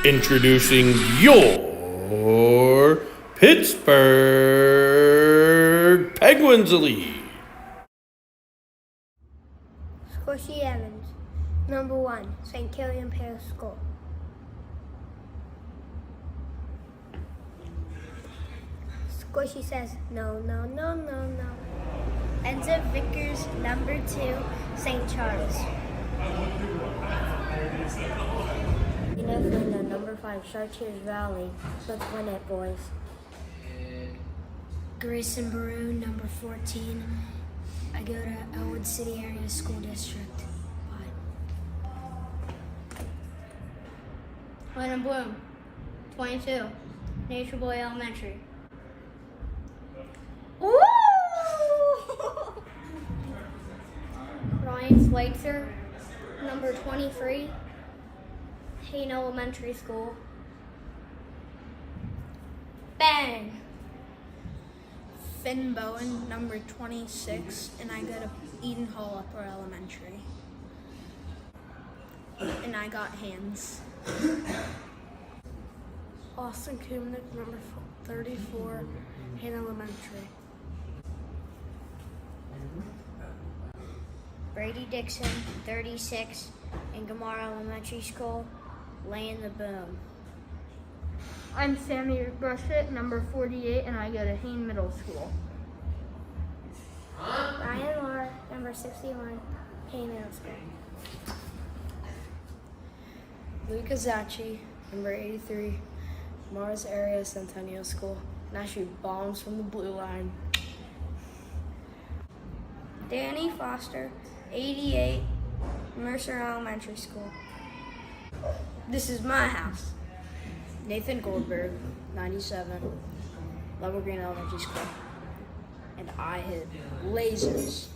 Introducing your Pittsburgh Penguins Elite. Squishy Evans, number 1, St. Killian Parish School. Squishy says, no, no, no, no, no. Enzo Vickers, number 2, St. Charles. Linda, number 5, Chartiers Valley. Let's win it, boys. Grayson Baru, number 14. I go to Elwood City Area School District. Lennon Bloom, 22, Nature Boy Elementary. Ooh! Ryan Schweitzer, number 23, Hayne Elementary School. Bang! Finn Bowen, number 26, and I go to Eden Hall Upper Elementary. And I got hands. Austin Kumnick, number 34, Hayne Elementary. Brady Dixon, 36, Ingamar Elementary School, laying the boom. I'm Sammy Brushett, number 48, and I go to Hayne Middle School. Ryan Moore, number 61, Hayne Middle School. Luca Zacci, number 83, Mars Area Centennial School. And I shoot bombs from the blue line. Danny Foster, 88, Mercer Elementary School. This is my house. Nathan Goldberg, 97, Level Green Elementary School. And I hit lasers.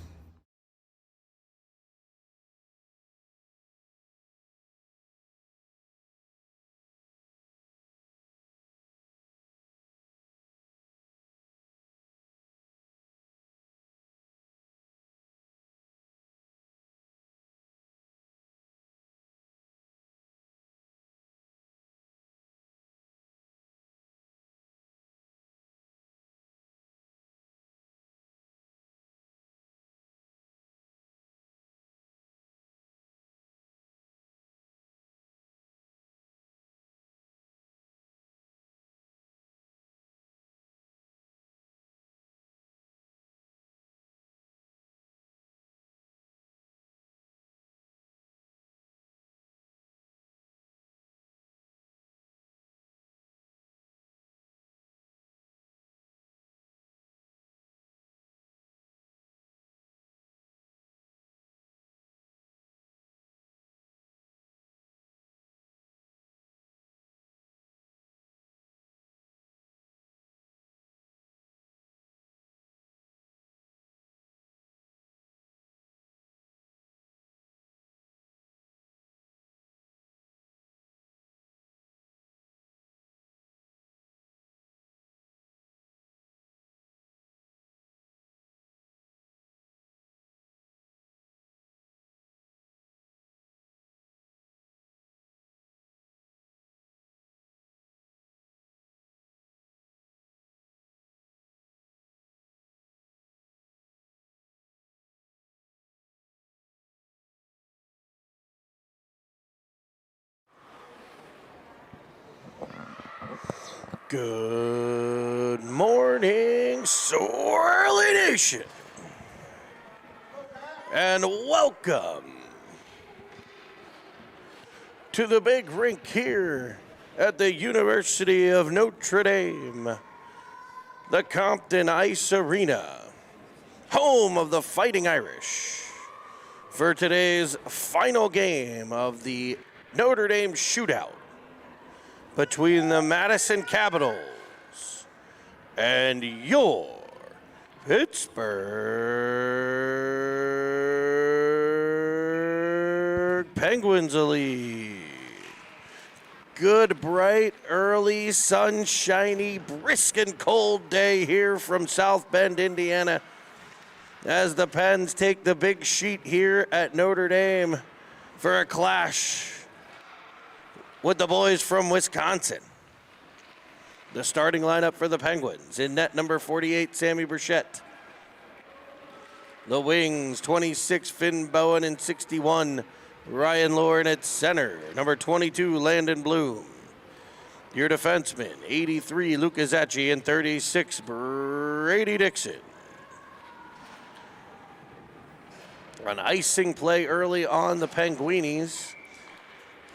Good morning, Swirly Nation, and welcome to the big rink here at the University of Notre Dame, the Compton Ice Arena, home of the Fighting Irish, for today's final game of the Notre Dame shootout between the Madison Capitals and your Pittsburgh Penguins Elite. Good, bright, early, sunshiny, brisk and cold day here from South Bend, Indiana, as the Pens take the big sheet here at Notre Dame for a clash with the boys from Wisconsin. The starting lineup for the Penguins. In net, number 48, Sammy Burchett. The wings, 26, Finn Bowen, and 61, Ryan Lauren at center. Number 22, Landon Bloom. Your defenseman, 83, Luke Zacci, and 36, Brady Dixon. An icing play early on the Penguinis.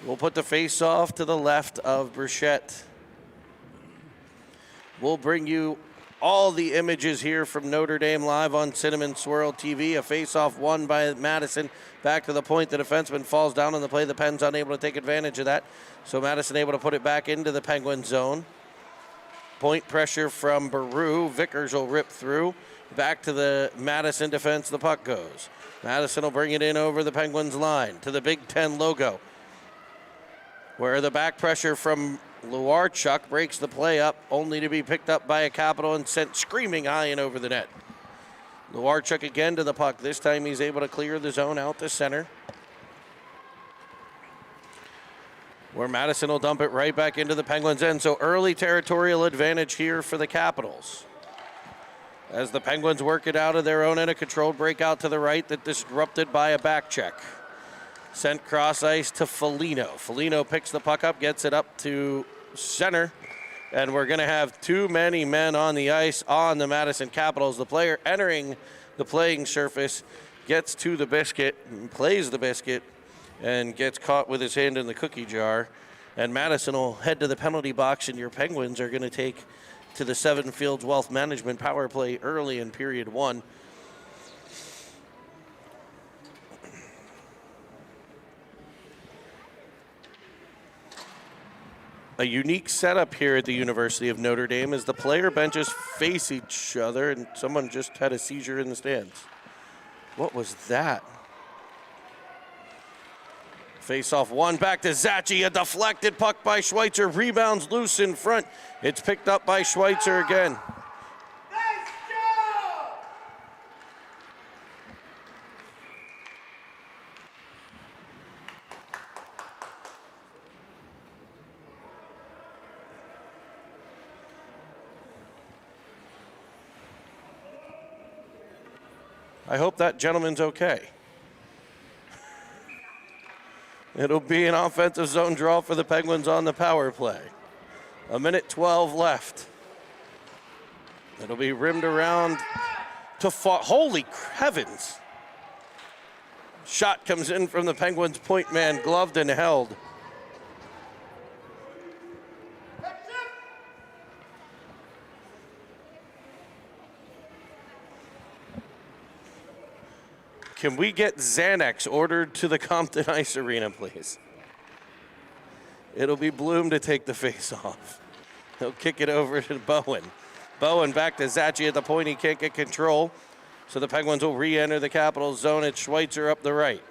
We'll put the face-off to the left of Burchett. We'll bring you all the images here from Notre Dame live on Cinnamon Swirl TV. A face-off won by Madison. Back to the point, the defenseman falls down on the play. The Pens unable to take advantage of that. So Madison able to put it back into the Penguin zone. Point pressure from Baru. Vickers will rip through. Back to the Madison defense, the puck goes. Madison will bring it in over the Penguins line to the Big Ten logo, where the back pressure from Luarchuk breaks the play up, only to be picked up by a Capital and sent screaming high and over the net. Luarchuk again to the puck. This time he's able to clear the zone out to center, where Madison will dump it right back into the Penguins' end. So early territorial advantage here for the Capitals, as the Penguins work it out of their own end. A controlled breakout to the right that disrupted by a back check. Sent cross ice to Foligno. Foligno picks the puck up, gets it up to center, and we're going to have too many men on the ice on the Madison Capitals. The player entering the playing surface gets to the biscuit, plays the biscuit, and gets caught with his hand in the cookie jar. And Madison will head to the penalty box, and your Penguins are going to take to the Seven Fields Wealth Management power play early in period one. A unique setup here at the University of Notre Dame as the player benches face each other, and someone just had a seizure in the stands. What was that? Face-off one, back to Zacci. A deflected puck by Schweitzer. Rebounds loose in front. It's picked up by Schweitzer again. I hope that gentleman's okay. It'll be an offensive zone draw for the Penguins on the power play. 1:12 left. It'll be rimmed around to holy heavens. Shot comes in from the Penguins' point man, gloved and held. Can we get Xanax ordered to the Compton Ice Arena, please? It'll be Bloom to take the face off. He'll kick it over to Bowen. Bowen back to Zacci at the point. He can't get control. So the Penguins will re-enter the Capitals zone. It's Schweitzer up the right.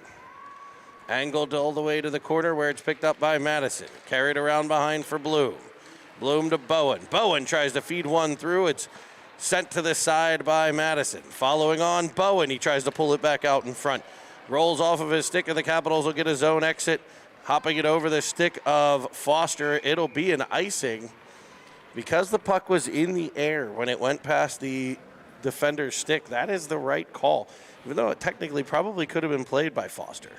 Angled all the way to the corner where it's picked up by Madison. Carried around behind for Bloom. Bloom to Bowen. Bowen tries to feed one through. It's sent to the side by Madison. Following on Bowen, he tries to pull it back out in front. Rolls off of his stick, and the Capitals will get a zone exit. Hopping it over the stick of Foster. It'll be an icing because the puck was in the air when it went past the defender's stick. That is the right call, even though it technically probably could have been played by Foster.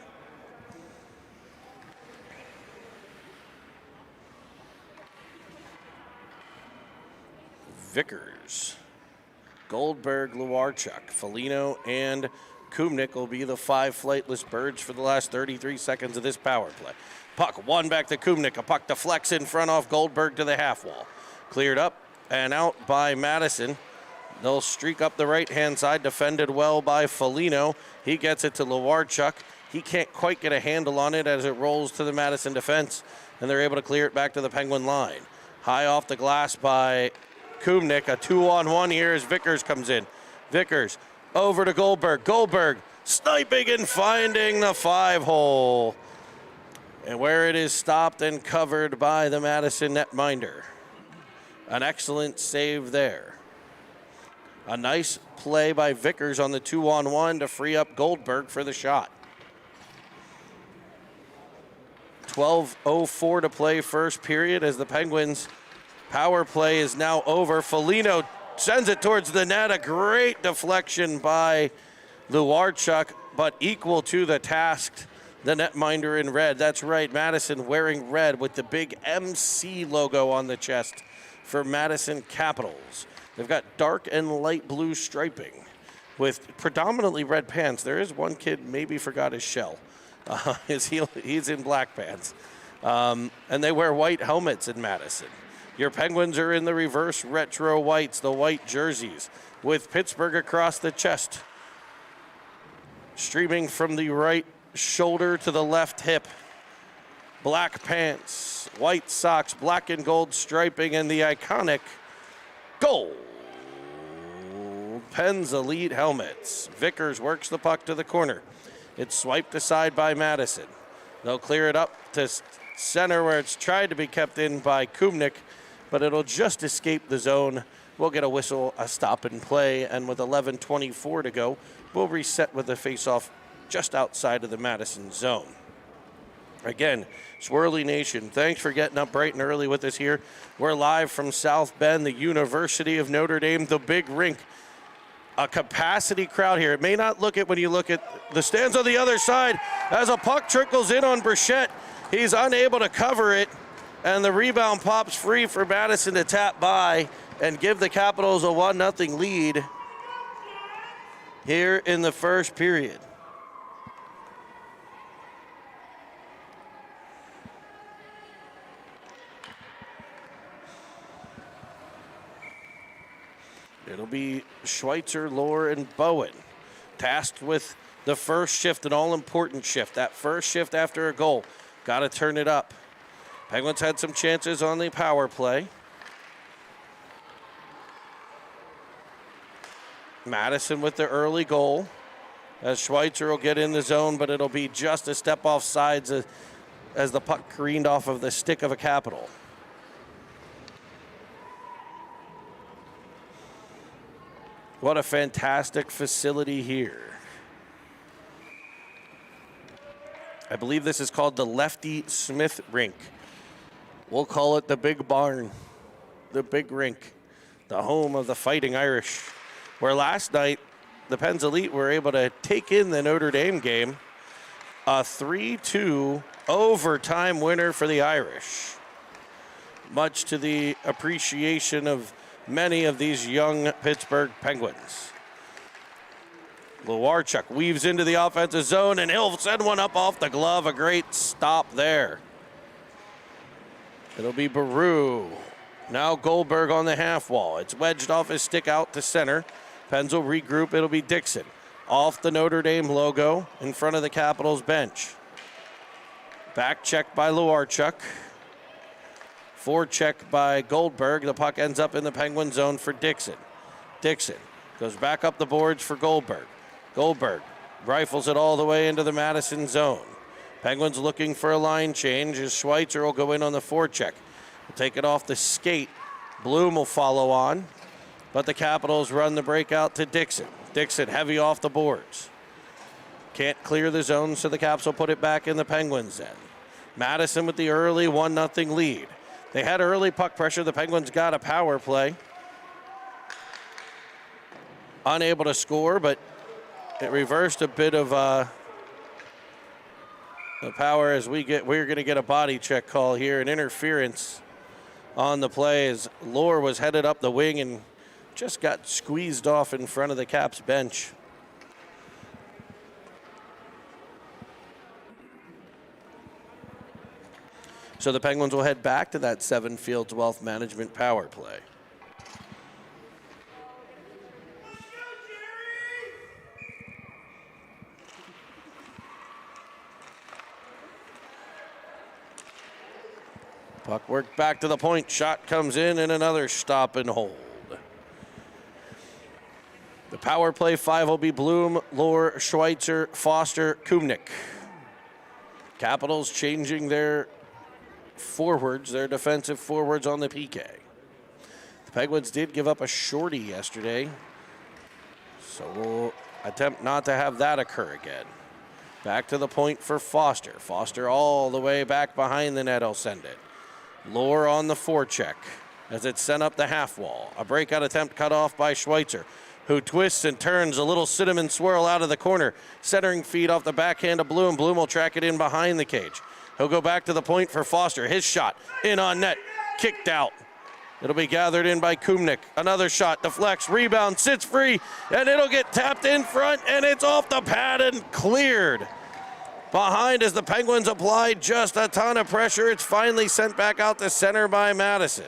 Vickers, Goldberg, Luarchuk, Foligno, and Kumnik will be the five flightless birds for the last 33 seconds of this power play. Puck one back to Kumnik. A puck deflects in front off Goldberg to the half wall. Cleared up and out by Madison. They'll streak up the right-hand side, defended well by Foligno. He gets it to Luarchuk. He can't quite get a handle on it as it rolls to the Madison defense, and they're able to clear it back to the Penguin line. High off the glass by Kumnik. A 2-on-1 here as Vickers comes in. Vickers over to Goldberg. Goldberg sniping and finding the 5-hole. And where it is stopped and covered by the Madison netminder. An excellent save there. A nice play by Vickers on the 2-on-1 to free up Goldberg for the shot. 12:04 to play first period as the Penguins power play is now over. Foligno sends it towards the net. A great deflection by Luarchuk, but equal to the task, the netminder in red. That's right, Madison wearing red with the big MC logo on the chest for Madison Capitals. They've got dark and light blue striping with predominantly red pants. There is one kid maybe forgot his shell. He's in black pants. And they wear white helmets in Madison. Your Penguins are in the reverse retro whites, the white jerseys, with Pittsburgh across the chest. Streaming from the right shoulder to the left hip. Black pants, white socks, black and gold striping, and the iconic gold Pens Elite helmets. Vickers works the puck to the corner. It's swiped aside by Madison. They'll clear it up to center where it's tried to be kept in by Kumnik, but it'll just escape the zone. We'll get a whistle, a stop and play, and with 11:24 to go, we'll reset with a face-off just outside of the Madison zone. Again, Swirly Nation, thanks for getting up bright and early with us here. We're live from South Bend, the University of Notre Dame, the big rink. A capacity crowd here. It may not look it when you look at the stands on the other side as a puck trickles in on Brichette. He's unable to cover it, and the rebound pops free for Madison to tap by and give the Capitals a 1-0 lead here in the first period. It'll be Schweitzer, Lohr, and Bowen tasked with the first shift, an all-important shift. That first shift after a goal. Got to turn it up. Penguins had some chances on the power play. Madison with the early goal as Schweitzer will get in the zone, but it'll be just a step off sides as the puck careened off of the stick of a Capital. What a fantastic facility here. I believe this is called the Lefty Smith Rink. We'll call it the Big Barn, the Big Rink, the home of the Fighting Irish, where last night the Pens Elite were able to take in the Notre Dame game. A 3-2 overtime winner for the Irish, much to the appreciation of many of these young Pittsburgh Penguins. Luarchuk weaves into the offensive zone, and he'll send one up off the glove. A great stop there. It'll be Baru. Now Goldberg on the half wall. It's wedged off his stick out to center. Pens will regroup. It'll be Dixon. Off the Notre Dame logo in front of the Capitals bench. Back check by Luarchuk. Forecheck by Goldberg. The puck ends up in the Penguin zone for Dixon. Dixon goes back up the boards for Goldberg. Goldberg rifles it all the way into the Madison zone. Penguins looking for a line change as Schweitzer will go in on the forecheck. He'll take it off the skate. Bloom will follow on, but the Capitals run the breakout to Dixon. Dixon heavy off the boards. Can't clear the zone, so the Caps will put it back in the Penguins' end. Madison with the early 1-0 lead. They had early puck pressure. The Penguins got a power play. Unable to score, but it reversed a bit of the power as we're going to get a body check call here. An interference on the play as Lohr was headed up the wing and just got squeezed off in front of the Caps bench. So the Penguins will head back to that Seven Fields Wealth Management power play. Puck worked back to the point. Shot comes in and another stop and hold. The power play five will be Bloom, Lohr, Schweitzer, Foster, Kumnik. Capitals changing their forwards, their defensive forwards on the PK. The Penguins did give up a shorty yesterday, so we'll attempt not to have that occur again. Back to the point for Foster. Foster all the way back behind the net. He'll send it. Lohr on the forecheck as it's sent up the half wall. A breakout attempt cut off by Schweitzer, who twists and turns a little cinnamon swirl out of the corner. Centering feed off the backhand of Bloom. Bloom will track it in behind the cage. He'll go back to the point for Foster. His shot in on net. Kicked out. It'll be gathered in by Kumnik. Another shot, deflects, rebound, sits free, and it'll get tapped in front, and it's off the pad and cleared. Behind as the Penguins applied just a ton of pressure. It's finally sent back out to center by Madison.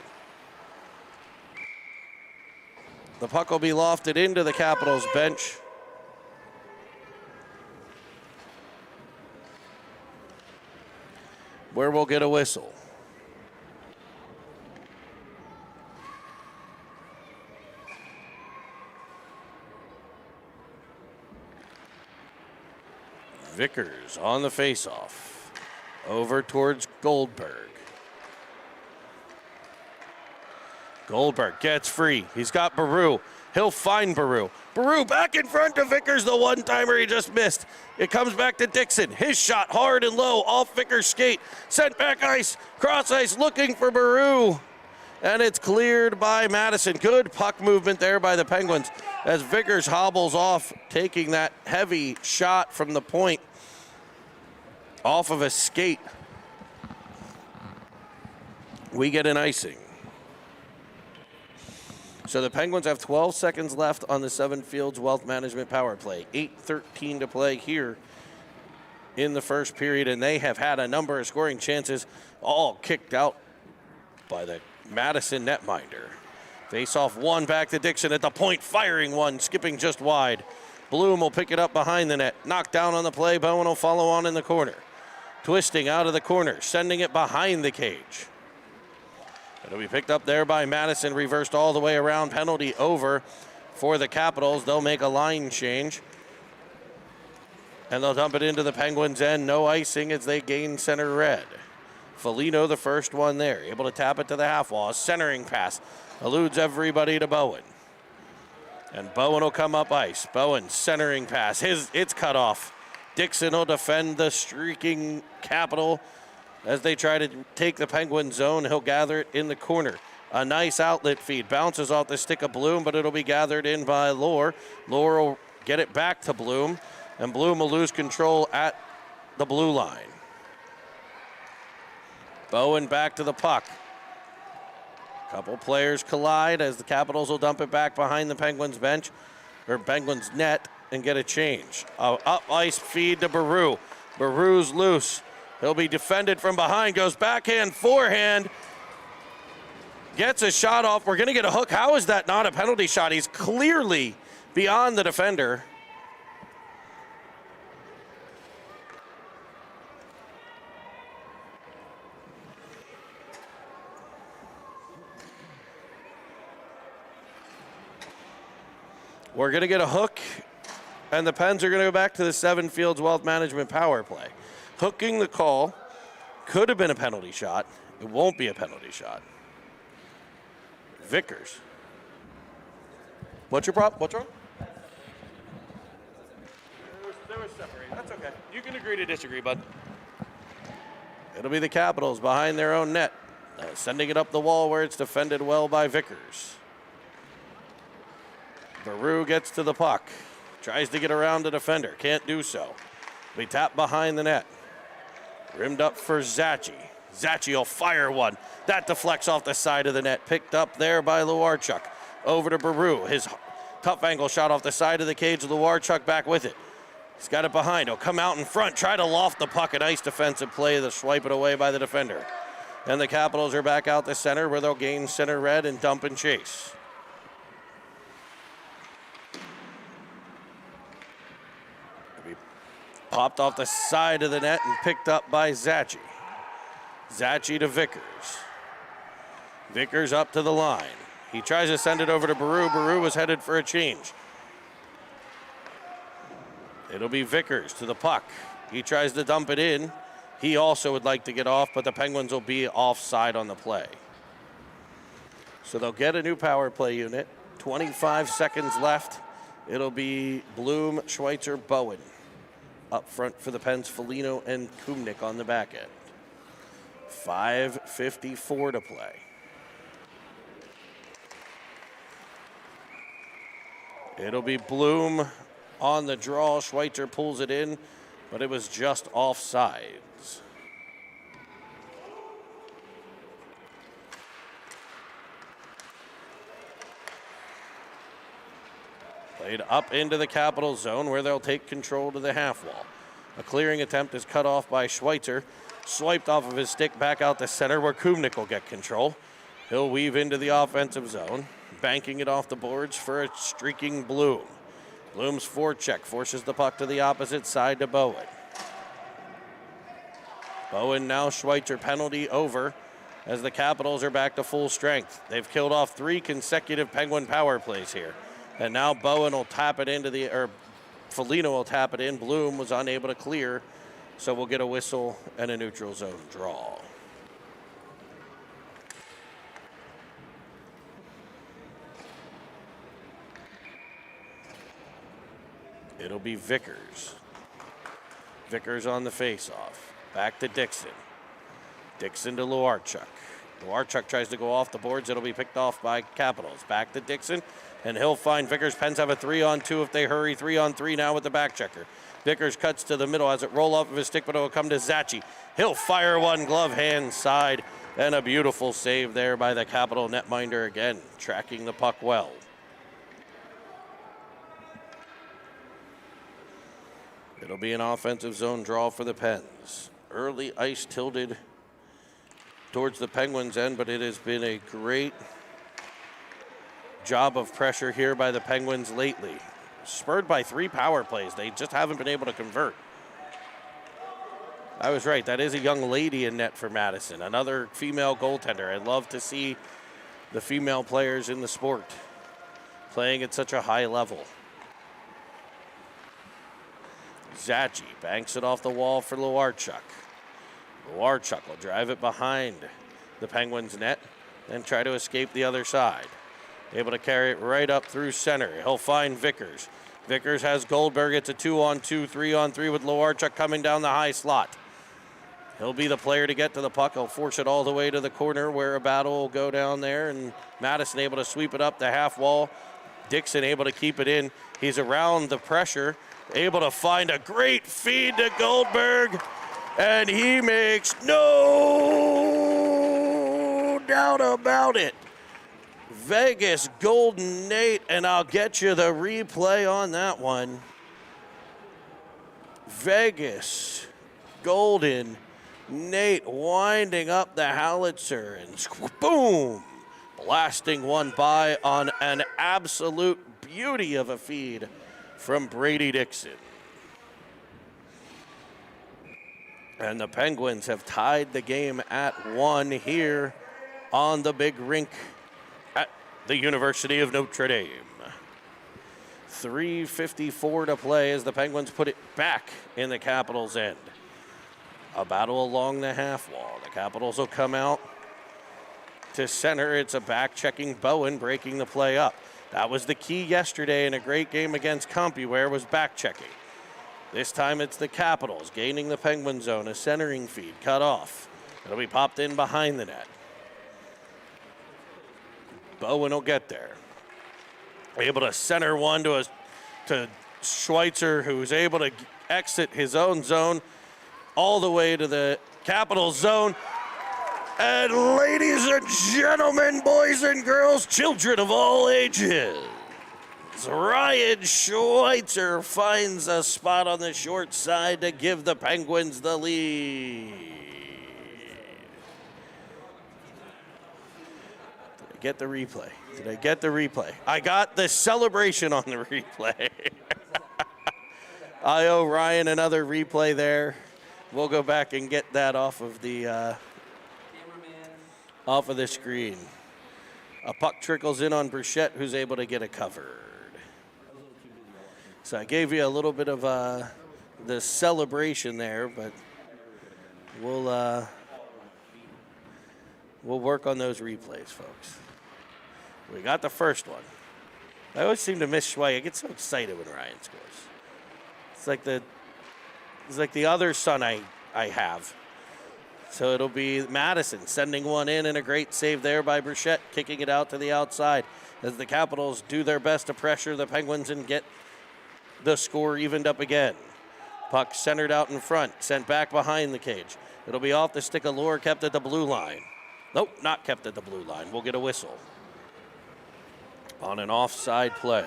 The puck will be lofted into the Capitals bench. Where we'll get a whistle. Vickers on the faceoff. Over towards Goldberg. Goldberg gets free. He's got Baru. He'll find Baru. Baru back in front to Vickers, the one-timer he just missed. It comes back to Dixon. His shot hard and low off Vickers' skate. Sent back ice, cross ice looking for Baru. And it's cleared by Madison. Good puck movement there by the Penguins as Vickers hobbles off, taking that heavy shot from the point off of a skate. We get an icing. So the Penguins have 12 seconds left on the Seven Fields Wealth Management power play. 8:13 to play here in the first period, and they have had a number of scoring chances, all kicked out by the Madison netminder. Face off one back to Dixon at the point, firing one, skipping just wide. Bloom will pick it up behind the net. Knocked down on the play, Bowen will follow on in the corner. Twisting out of the corner, sending it behind the cage. It'll be picked up there by Madison, reversed all the way around, penalty over for the Capitals. They'll make a line change. And they'll dump it into the Penguins' end. No icing as they gain center red. Foligno, the first one there, able to tap it to the half wall. A centering pass eludes everybody to Bowen. And Bowen will come up ice. Bowen centering pass. It's cut off. Dixon will defend the streaking Capital as they try to take the Penguin zone. He'll gather it in the corner. A nice outlet feed. Bounces off the stick of Bloom, but it'll be gathered in by Lohr. Lohr will get it back to Bloom, and Bloom will lose control at the blue line. Bowen back to the puck. Couple players collide as the Capitals will dump it back behind the Penguins bench, or Penguins net, and get a change. Up ice feed to Baru. Baru's loose. He'll be defended from behind, goes backhand, forehand, gets a shot off. We're gonna get a hook. How is that not a penalty shot? He's clearly beyond the defender. We're gonna get a hook, and the Pens are gonna go back to the Seven Fields Wealth Management power play. Hooking the call could have been a penalty shot. It won't be a penalty shot. Vickers. What's your problem? What's wrong? There was separated. That's okay. You can agree to disagree, bud. It'll be the Capitals behind their own net, sending it up the wall where it's defended well by Vickers. Baru gets to the puck. Tries to get around the defender. Can't do so. We tap behind the net. Rimmed up for Zachi. Zachi will fire one. That deflects off the side of the net. Picked up there by Luarchuk. Over to Baru. His tough angle shot off the side of the cage. Luarchuk back with it. He's got it behind. He'll come out in front. Try to loft the puck. A nice defensive play. They'll swipe it away by the defender. And the Capitals are back out the center where they'll gain center red and dump and chase. Popped off the side of the net and picked up by Zachi. Zachi to Vickers. Vickers up to the line. He tries to send it over to Baru. Baru was headed for a change. It'll be Vickers to the puck. He tries to dump it in. He also would like to get off, but the Penguins will be offside on the play. So they'll get a new power play unit. 25 seconds left. It'll be Bloom, Schweitzer, Bowen Up front for the Pens, Foligno and Kumnick on the back end. 5:54 to play. It'll be Bloom on the draw. Schweitzer pulls it in, but it was just offsides. Played up into the Capital zone where they'll take control to the half wall. A clearing attempt is cut off by Schweitzer. Swiped off of his stick back out the center where Kumnick will get control. He'll weave into the offensive zone, banking it off the boards for a streaking Bloom. Bloom's forecheck forces the puck to the opposite side to Bowen. Bowen now Schweitzer penalty over as the Capitals are back to full strength. They've killed off 3 consecutive Penguin power plays here. And now Bowen will tap it into Foligno will tap it in. Bloom was unable to clear, so we'll get a whistle and a neutral zone draw. It'll be Vickers. Vickers on the faceoff. Back to Dixon. Dixon to Luarchuk. Luarchuk tries to go off the boards. It'll be picked off by Capitals. Back to Dixon, and he'll find Vickers. Pens have a 3-on-2 if they hurry. 3-on-3 now with the back checker. Vickers cuts to the middle, has it roll off of his stick, but it'll come to Zachi. He'll fire one glove hand side, and a beautiful save there by the Capital netminder again, tracking the puck well. It'll be an offensive zone draw for the Pens. Early ice tilted towards the Penguins' end, but it has been a great job of pressure here by the Penguins lately. Spurred by 3 power plays. They just haven't been able to convert. I was right. That is a young lady in net for Madison. Another female goaltender. I love to see the female players in the sport playing at such a high level. Zachi banks it off the wall for Luarchuk. Luarchuk will drive it behind the Penguins' net and try to escape the other side. Able to carry it right up through center. He'll find Vickers. Vickers has Goldberg. It's a 2-on-2, 3-on-3 with Luarchuk coming down the high slot. He'll be the player to get to the puck. He'll force it all the way to the corner where a battle will go down there, and Madison able to sweep it up the half wall. Dixon able to keep it in. He's around the pressure, able to find a great feed to Goldberg, and he makes no doubt about it. Vegas Golden Nate, and I'll get you the replay on that one. Vegas Golden Nate winding up the howitzer and boom, blasting one by on an absolute beauty of a feed from Brady Dixon. And the Penguins have tied the game at 1 here on the big rink at the University of Notre Dame. 3:54 to play as the Penguins put it back in the Capitals' end. A battle along the half wall. The Capitals will come out to center. It's a back-checking Bowen breaking the play up. That was the key yesterday in a great game against CompuWare, was back-checking. This time it's the Capitals gaining the Penguin zone. A centering feed cut off. It'll be popped in behind the net. Bowen will get there. Able to center one to Schweitzer, who's able to exit his own zone all the way to the Capitals zone. And ladies and gentlemen, boys and girls, children of all ages, Ryan Schweitzer finds a spot on the short side to give the Penguins the lead. Did I get the replay? Did I get the replay? I got the celebration on the replay. I owe Ryan another replay there. We'll go back and get that off of the screen. A puck trickles in on Bruchette, who's able to get it covered. So I gave you a little bit of the celebration there, but we'll work on those replays, folks. We got the first one. I always seem to miss Schweitzer. I get so excited when Ryan scores. It's like He's like the other son I have. So it'll be Madison sending one in, and a great save there by Burchett, kicking it out to the outside as the Capitals do their best to pressure the Penguins and get the score evened up again. Puck centered out in front, sent back behind the cage. It'll be off the stick of Lohr, kept at the blue line. Nope, not kept at the blue line. We'll get a whistle on an offside play.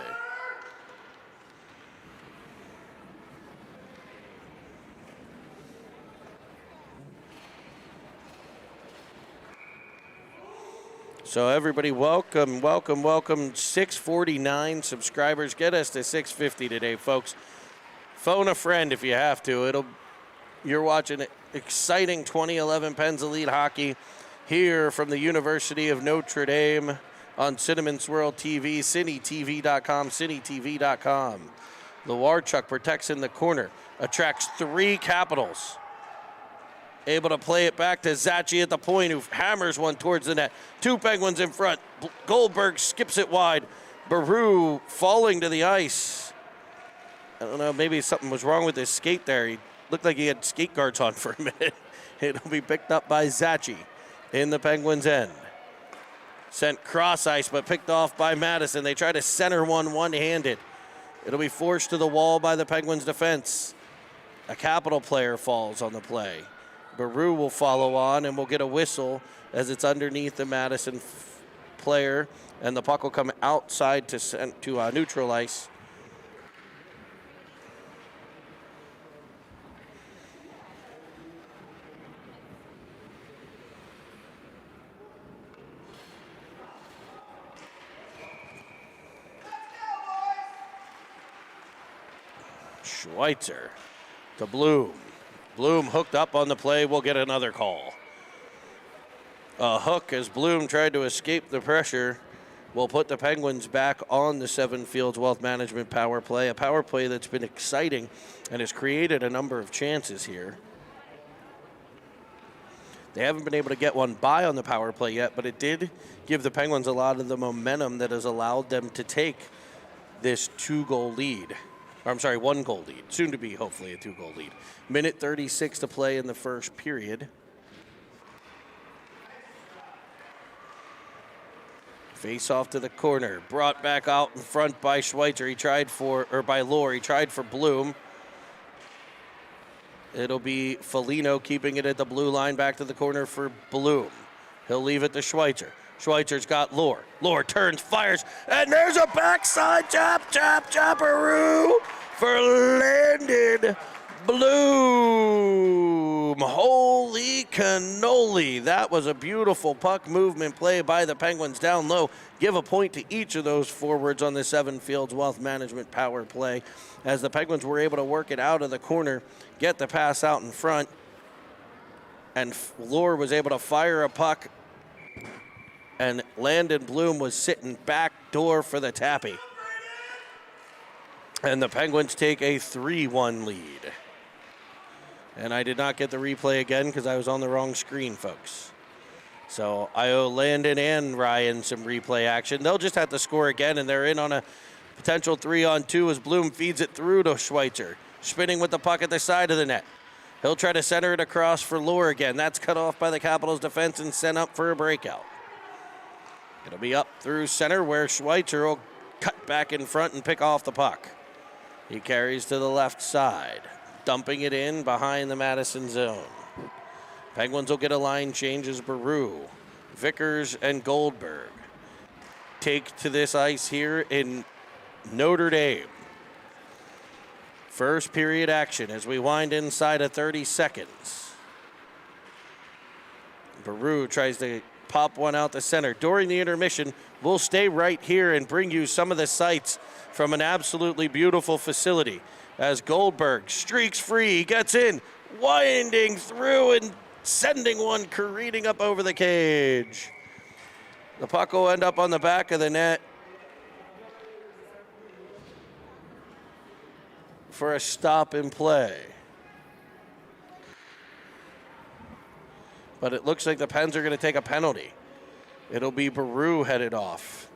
So everybody, welcome. 649 subscribers. Get us to 650 today, folks. Phone a friend if you have to. You're watching exciting 2011 Pens Elite Hockey here from the University of Notre Dame on Cinnamon Swirl TV, citytv.com, citytv.com. Lewarchuk protects in the corner, attracts 3 Capitals. Able to play it back to Zachi at the point, who hammers one towards the net. 2 Penguins in front. Goldberg skips it wide. Baru falling to the ice. I don't know, maybe something was wrong with his skate there. He looked like he had skate guards on for a minute. It'll be picked up by Zachi in the Penguins' end. Sent cross ice, but picked off by Madison. They try to center one-handed. It'll be forced to the wall by the Penguins' defense. A Capital player falls on the play. Baru will follow on, and we'll get a whistle as it's underneath the Madison player, and the puck will come outside to neutral ice. Schweitzer to Bloom. Bloom hooked up on the play. We'll get another call. A hook as Bloom tried to escape the pressure will put the Penguins back on the Seven Fields Wealth Management power play, a power play that's been exciting and has created a number of chances here. They haven't been able to get one by on the power play yet, but it did give the Penguins a lot of the momentum that has allowed them to take this 2-goal lead. Or, I'm sorry, 1-goal lead. Soon to be, hopefully, a 2-goal lead. Minute 36 to play in the first period. Face off to the corner. Brought back out in front by Schweitzer. By Lohr. He tried for Bloom. It'll be Foligno keeping it at the blue line, back to the corner for Bloom. He'll leave it to Schweitzer. Schweitzer's got Lohr. Lohr turns, fires, and there's a backside chopperoo for Landon Bloom. Holy cannoli. That was a beautiful puck movement play by the Penguins down low. Give a point to each of those forwards on the Seven Fields Wealth Management power play as the Penguins were able to work it out of the corner, get the pass out in front, and Lohr was able to fire a puck, and Landon Bloom was sitting back door for the tappy. And the Penguins take a 3-1 lead. And I did not get the replay again because I was on the wrong screen, folks. So I owe Landon and Ryan some replay action. They'll just have to score again, and they're in on a potential 3-on-2 as Bloom feeds it through to Schweitzer, spinning with the puck at the side of the net. He'll try to center it across for Lohr again. That's cut off by the Capitals defense and sent up for a breakout. It'll be up through center where Schweitzer will cut back in front and pick off the puck. He carries to the left side, dumping it in behind the Madison zone. Penguins will get a line change as Baru, Vickers, and Goldberg take to this ice here in Notre Dame. First period action as we wind inside of 30 seconds. Baru tries to pop one out the center. During the intermission, we'll stay right here and bring you some of the sights from an absolutely beautiful facility. As Goldberg streaks free, he gets in, winding through and sending one careening up over the cage. The puck will end up on the back of the net for a stop in play. But it looks like the Pens are going to take a penalty. It'll be Baru headed off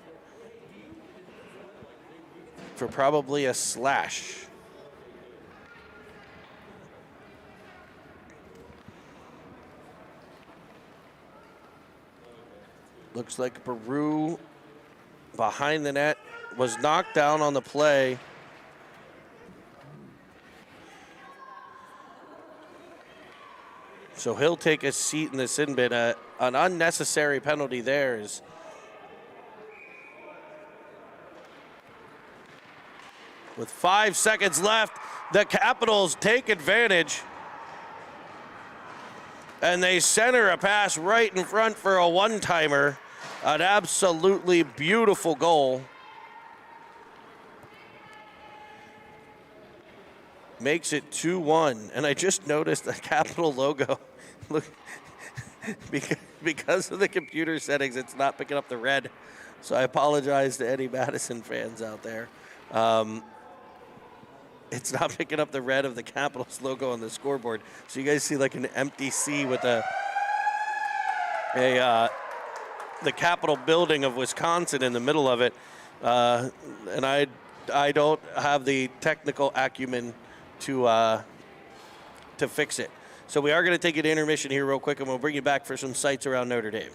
for probably a slash. Looks like Baru behind the net was knocked down on the play. So he'll take a seat in the sin bin. An unnecessary penalty there is with 5 seconds left, the Capitals take advantage. And they center a pass right in front for a one-timer. An absolutely beautiful goal. Makes it 2-1. And I just noticed the Capital logo. Look, because of the computer settings, it's not picking up the red. So I apologize to any Madison fans out there. It's not picking up the red of the Capitals logo on the scoreboard. So you guys see like an empty C with the Capitol building of Wisconsin in the middle of it. And I don't have the technical acumen to fix it. So we are going to take an intermission here real quick, and we'll bring you back for some sights around Notre Dame.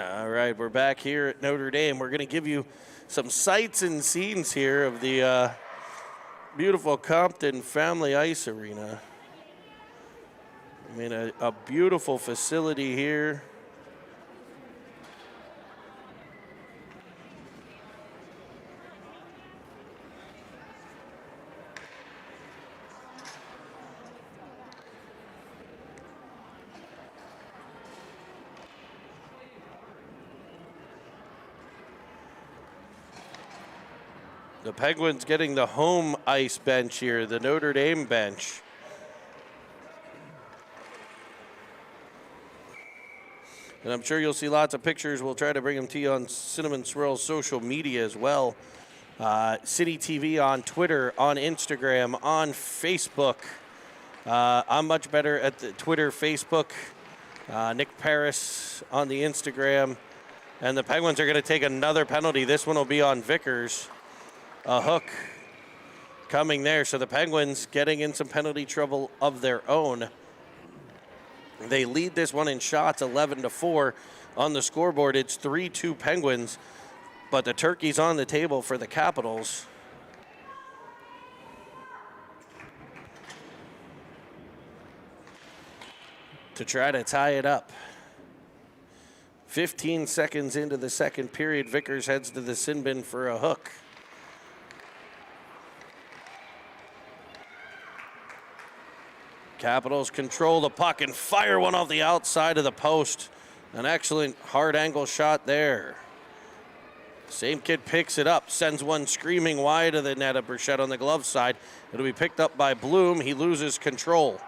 All right, we're back here at Notre Dame. We're going to give you some sights and scenes here of the beautiful Compton Family Ice Arena. I mean, a beautiful facility here. The Penguins getting the home ice bench here, the Notre Dame bench. And I'm sure you'll see lots of pictures. We'll try to bring them to you on Cinnamon Swirl's social media as well. City TV on Twitter, on Instagram, on Facebook. I'm much better at the Twitter, Facebook. Nick Paris on the Instagram. And the Penguins are going to take another penalty. This one will be on Vickers. A hook coming there. So the Penguins getting in some penalty trouble of their own. They lead this one in shots 11-4 on the scoreboard. It's 3-2 Penguins, but the turkey's on the table for the Capitals. To try to tie it up. 15 seconds into the second period, Vickers heads to the sin bin for a hook. Capitals control the puck and fire one off the outside of the post. An excellent hard angle shot there. Same kid picks it up, sends one screaming wide of the net of Burchett on the glove side. It'll be picked up by Bloom. He loses control.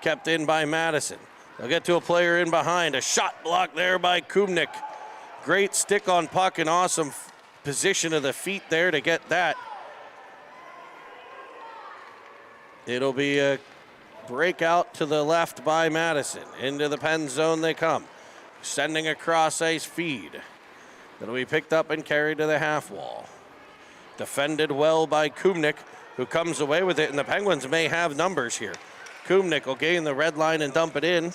Kept in by Madison. They'll get to a player in behind. A shot blocked there by Kumnik. Great stick on puck and awesome position of the feet there to get that. It'll be a breakout to the left by Madison. Into the pen zone they come. Sending a cross ice feed. It'll be picked up and carried to the half wall. Defended well by Kumnik, who comes away with it, and the Penguins may have numbers here. Kumnik will gain the red line and dump it in,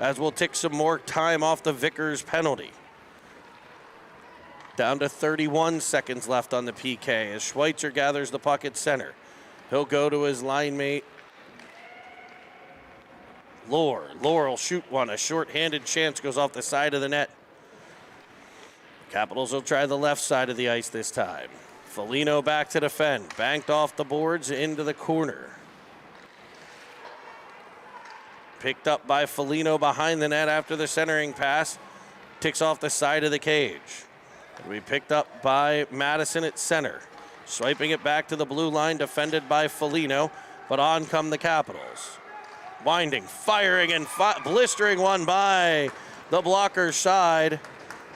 as we'll tick some more time off the Vickers penalty. Down to 31 seconds left on the PK as Schweitzer gathers the puck at center. He'll go to his line mate, Lohr will shoot one. A short-handed chance goes off the side of the net. Capitals will try the left side of the ice this time. Foligno back to defend. Banked off the boards into the corner. Picked up by Foligno behind the net after the centering pass. Ticks off the side of the cage. It'll be picked up by Madison at center. Swiping it back to the blue line, defended by Foligno, but on come the Capitals. Winding, firing, and blistering one by the blocker's side.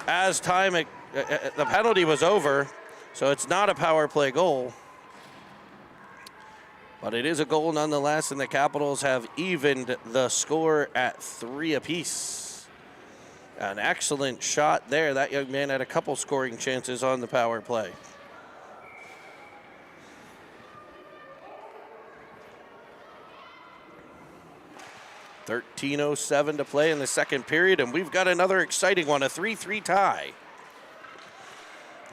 As time, the penalty was over, So it's not a power play goal, but it is a goal nonetheless, and the Capitals have evened the score at 3 apiece. An excellent shot there. That young man had a couple scoring chances on the power play. .13:07 to play in the second period, and we've got another exciting one, a 3-3 tie.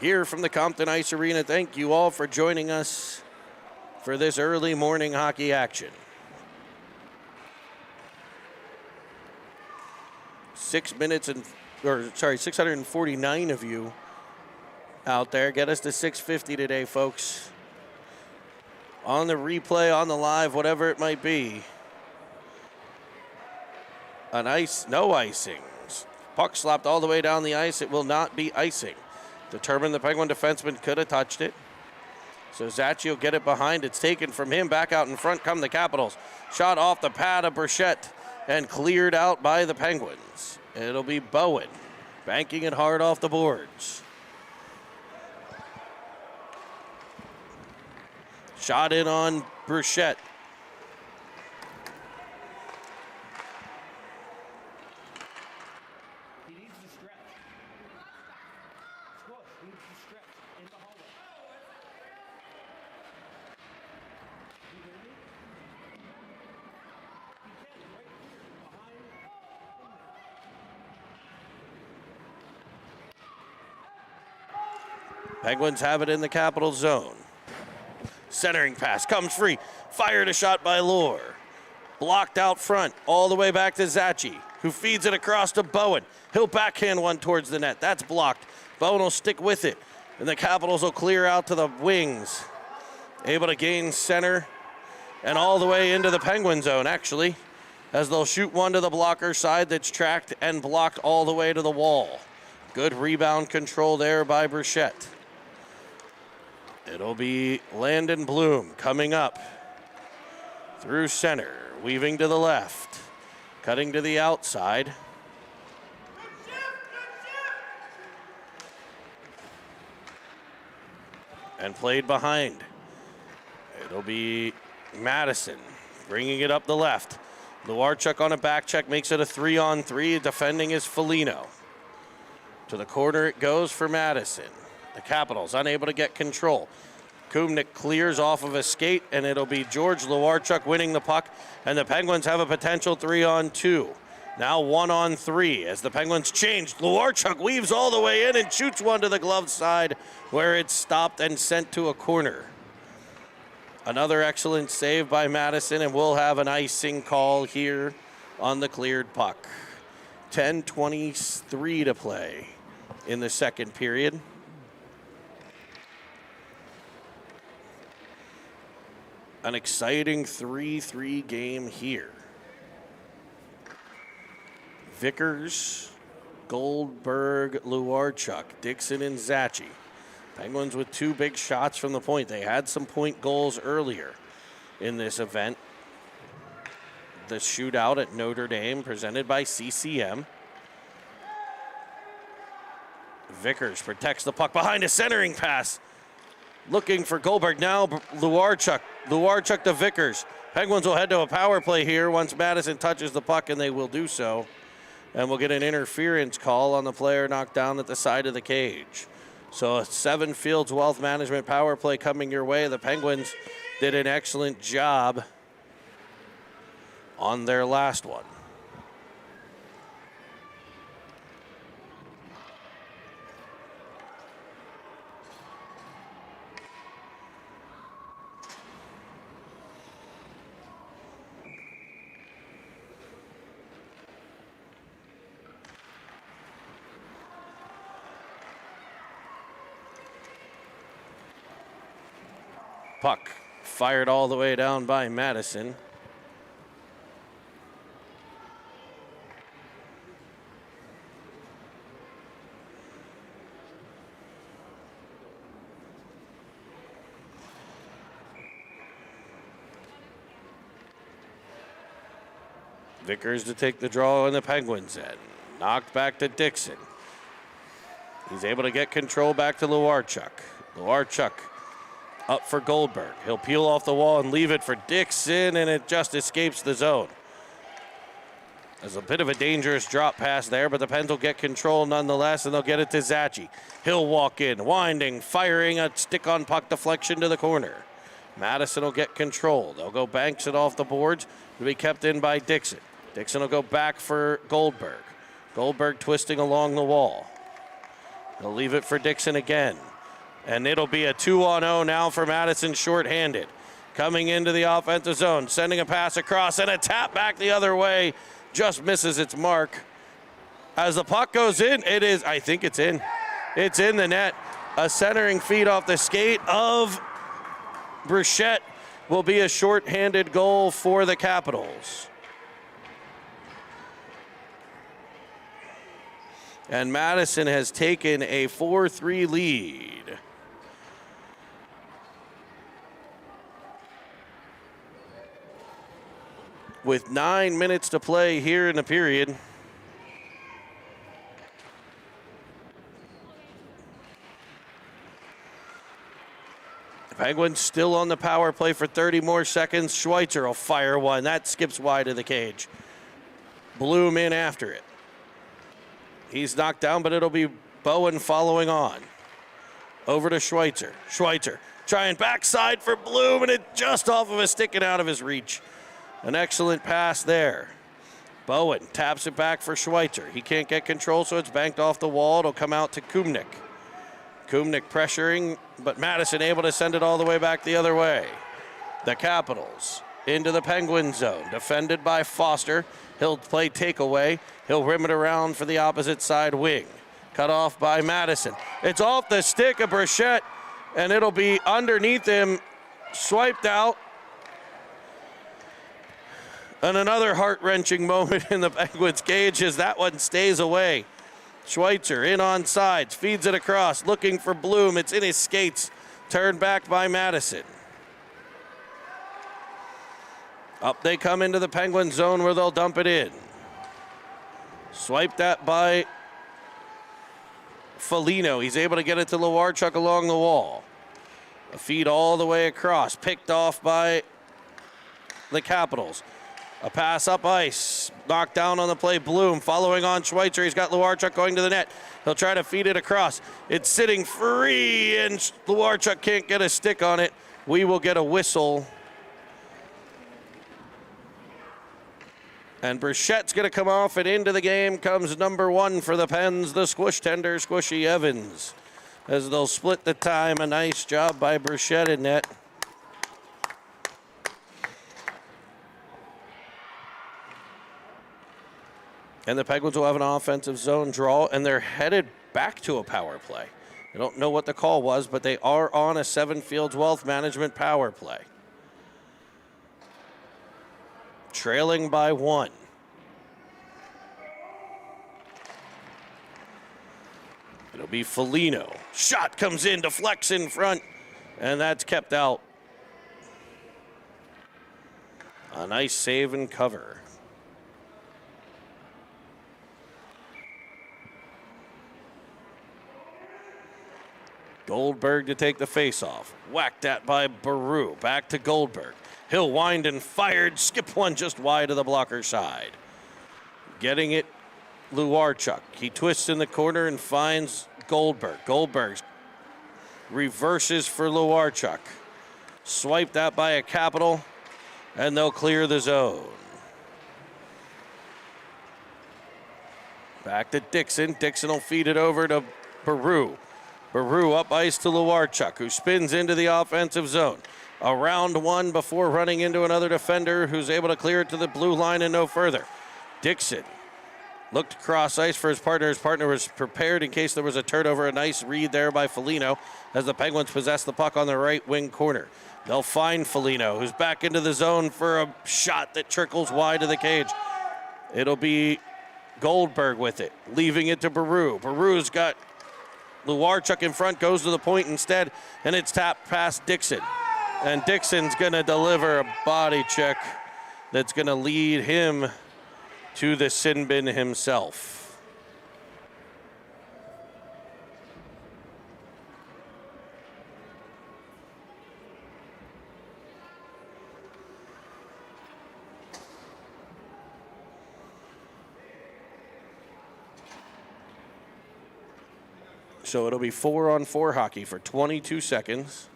Here from the Compton Ice Arena, thank you all for joining us for this early morning hockey action. 649 of you out there. Get us to 650 today, folks. On the replay, on the live, whatever it might be. No icings. Puck slapped all the way down the ice. It will not be icing. Determined the Penguin defenseman could have touched it. So Zacci will get it behind. It's taken from him. Back out in front come the Capitals. Shot off the pad of Burchett and cleared out by the Penguins. It'll be Bowen banking it hard off the boards. Shot in on Burchett. Penguins have it in the Capital zone. Centering pass comes free. Fired a shot by Lohr. Blocked out front, all the way back to Zacci, who feeds it across to Bowen. He'll backhand one towards the net. That's blocked. Bowen will stick with it, and the Capitals will clear out to the wings. Able to gain center and all the way into the Penguin zone, actually, as they'll shoot one to the blocker side that's tracked and blocked all the way to the wall. Good rebound control there by Burchett. It'll be Landon Bloom coming up through center, weaving to the left, cutting to the outside. And played behind. It'll be Madison bringing it up the left. Luarchuk on a back check makes it a 3-on-3. Defending is Foligno. To the corner it goes for Madison. The Capitals unable to get control. Kumnik clears off of a skate, and it'll be George Luarchuk winning the puck, and the Penguins have a potential 3-on-2. Now 1-on-3 as the Penguins change. Luarchuk weaves all the way in and shoots one to the glove side where it's stopped and sent to a corner. Another excellent save by Madison, and we'll have an icing call here on the cleared puck. 10:23 to play in the second period. An exciting 3-3 game here. Vickers, Goldberg, Luarchuk, Dixon, and Zacci. Penguins with 2 big shots from the point. They had some point goals earlier in this event. The shootout at Notre Dame presented by CCM. Vickers protects the puck behind a centering pass. Looking for Goldberg now, Luarchuk. Luarchuk to Vickers. Penguins will head to a power play here once Madison touches the puck, and they will do so. And we'll get an interference call on the player knocked down at the side of the cage. So a 7 Fields Wealth Management power play coming your way. The Penguins did an excellent job on their last one. Puck fired all the way down by Madison. Vickers to take the draw on the Penguins end. Knocked back to Dixon. He's able to get control back to Luarchuk. Luarchuk up for Goldberg. He'll peel off the wall and leave it for Dixon, and it just escapes the zone. There's a bit of a dangerous drop pass there, but the Pens will get control nonetheless, and they'll get it to Zachy. He'll walk in, winding, firing a stick-on-puck deflection to the corner. Madison will get control. They'll go Banks it off the boards. It'll be kept in by Dixon. Dixon will go back for Goldberg. Goldberg twisting along the wall. He'll leave it for Dixon again. And it'll be a 2-on-0 now for Madison shorthanded. Coming into the offensive zone, sending a pass across and a tap back the other way. Just misses its mark. As the puck goes in, it is, I think it's in. It's in the net. A centering feed off the skate of Bruchette will be a shorthanded goal for the Capitals. And Madison has taken a 4-3 lead. With 9 minutes to play here in the period. The Penguins still on the power play for 30 more seconds. Schweitzer will fire one. That skips wide of the cage. Bloom in after it. He's knocked down, but it'll be Bowen following on. Over to Schweitzer. Schweitzer trying backside for Bloom, and it just off of a stick and out of his reach. An excellent pass there. Bowen taps it back for Schweitzer. He can't get control, so it's banked off the wall. It'll come out to Kumnik. Kumnik pressuring, but Madison able to send it all the way back the other way. The Capitals into the Penguin zone, defended by Foster. He'll play takeaway. He'll rim it around for the opposite side wing. Cut off by Madison. It's off the stick of Bruchette, and it'll be underneath him, swiped out. And another heart-wrenching moment in the Penguins' cage as that one stays away. Schweitzer in on sides, feeds it across, looking for Bloom. It's in his skates, turned back by Madison. Up they come into the Penguin zone where they'll dump it in. Swiped that by Foligno. He's able to get it to Luarchuk along the wall. A feed all the way across, picked off by the Capitals. A pass up ice, knocked down on the play. Bloom following on Schweitzer. He's got Luarchuk going to the net. He'll try to feed it across. It's sitting free, and Luarchuk can't get a stick on it. We will get a whistle. And Bruchette's going to come off, and into the game comes number 1 for the Pens, the squish tender, Squishy Evans. As they'll split the time, a nice job by Bruchette in net. And the Penguins will have an offensive zone draw, and they're headed back to a power play. I don't know what the call was, but they are on a 7 Fields Wealth Management power play. Trailing by 1. It'll be Foligno. Shot comes in, deflects in front, and that's kept out. A nice save and cover. Goldberg to take the face-off. Whacked at by Baru. Back to Goldberg. He'll wind and fired. Skip one just wide of the blocker side. Getting it, Luarchuk. He twists in the corner and finds Goldberg. Goldberg reverses for Luarchuk. Swiped out by a Capital, and they'll clear the zone. Back to Dixon. Dixon will feed it over to Baru. Baru up ice to Luarchuk, who spins into the offensive zone. Around one before running into another defender who's able to clear it to the blue line and no further. Dixon looked across ice for his partner. His partner was prepared in case there was a turnover. A nice read there by Foligno as the Penguins possess the puck on the right wing corner. They'll find Foligno, who's back into the zone for a shot that trickles wide of the cage. It'll be Goldberg with it, leaving it to Baru. Baru's got Luarchuk in front, goes to the point instead, and it's tapped past Dixon. And Dixon's going to deliver a body check that's going to lead him to the sin bin himself. So it'll be 4-on-4 hockey for 22 seconds.